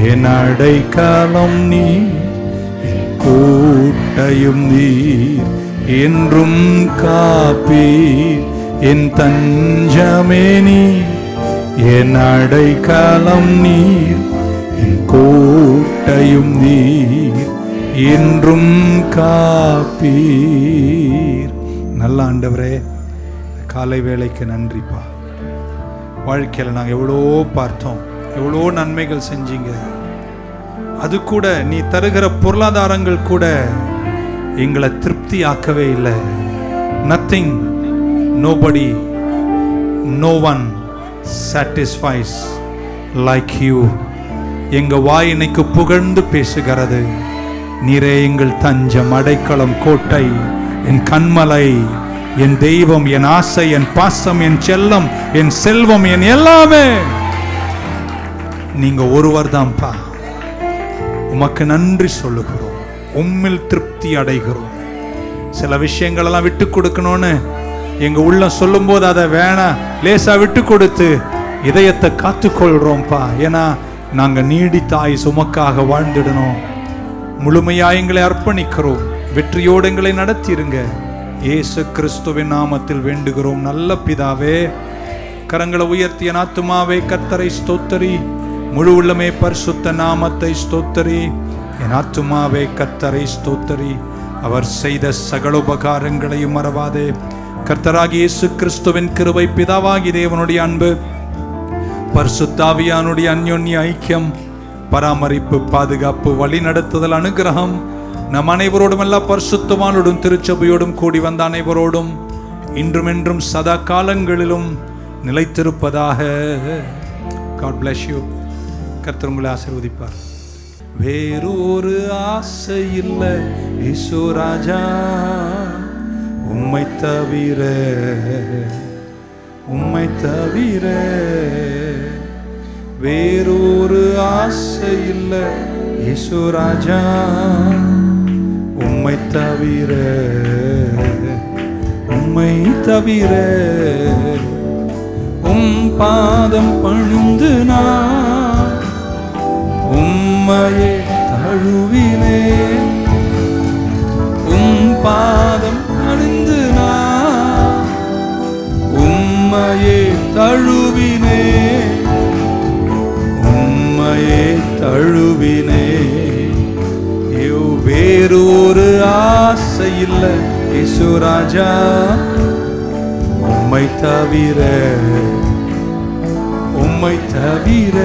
என் அடைக்கலம் நீ, என் கோட்டையும் நீர், என்றும் காப்பீர். என் தஞ்சமே நீ, என் அடைக்கலம் நீர், என் கோட்டையும் நீர், என்றும் காப்பீர். நல்ல ஆண்டவரே, காலை வேளைக்கு நன்றிப்பா. வாழ்க்கையில் நாங்கள் எவ்வளோ பார்த்தோம், எவ்வளோ நன்மைகள் செஞ்சீங்க. அது கூட நீ தருகிற பொருளாதாரங்கள் கூட எங்களை திருப்தி ஆக்கவே இல்லை. Nothing, nobody, no one satisfies like you. எங்க வாய் இன்னைக்கு புகழ்ந்து பேசுகிறது. நீரே எங்கள் தஞ்சம், அடைக்கலம், கோட்டை, என் கண்மலை, என் தெய்வம், என் ஆசை, என் பாசம், என் செல்லம், என் செல்வம், என் எல்லாமே நீங்க ஒருவர் தான்ப்பா. உமக்கு நன்றி சொல்லுகிறோம், உம்மில் திருப்தி அடைகிறோம். சில விஷயங்கள் எல்லாம் விட்டு கொடுக்கணும்னு எங்க உள்ளம் சொல்லும் போது அதை வேணாம் லேசா விட்டு கொடுத்து இதயத்தை காத்துக்கொள்றோம்ப்பா. ஏன்னா நாங்க நீடித்தாய் சுமக்காக வாழ்ந்துடணும். முழுமையா எங்களை அர்ப்பணிக்கிறோம். வெற்றியோடு எங்களை நடத்திருங்க. இயேசு கிறிஸ்துவின் நாமத்தில் வேண்டுகிறோம் நல்ல பிதாவே. கரங்களை உயர்த்திய ஆத்துமாவே கர்த்தரை ஸ்தோத்தரி, முழு உள்ளமே பரிசுத்த நாமத்தை ஸ்தோத்தரி. என் ஆத்துமாவே கர்த்தரை ஸ்தோத்தரி, அவர் செய்த சகல உபகாரங்களையும் மறவாதே. கர்த்தராகிய இயேசு கிறிஸ்துவின் கிருபை, பிதாவாகிய தேவனுடைய அன்பு, பரிசுத்த ஆவியானுடைய அன்யோன்ய ஐக்கியம், பராமரிப்பு, பாதுகாப்பு, வழி நடத்துதல், அனுகிரகம் நம் அனைவரோடும், எல்லா பரிசுத்தவானோடும் திருச்சபையோடும் கூடி வந்த அனைவரோடும் இன்றும் என்றும் சதா காலங்களிலும் நிலைத்திருப்பதாக. God bless you. கர்த்தர் உங்களை ஆசீர்வதிப்பார். வேறொரு ஆசை இல்லை இயேசு ராஜா, உம்மை தவிர, உம்மை தவிர வேறொரு ஆசை இல்லை இயேசு ராஜா, உம்மை தவிர, உம்மை தவிர. உம் பாதம் பணிந்து நான் உம்மையே தழுவினே. உம் பாதம் பணிந்து நான் உம்மையே தழுவினே, உம்மையே தழுவினே. வேறொரு ஆசை இல்லை இயேசு ராஜா, உம்மை தவிர, உம்மை தவிர.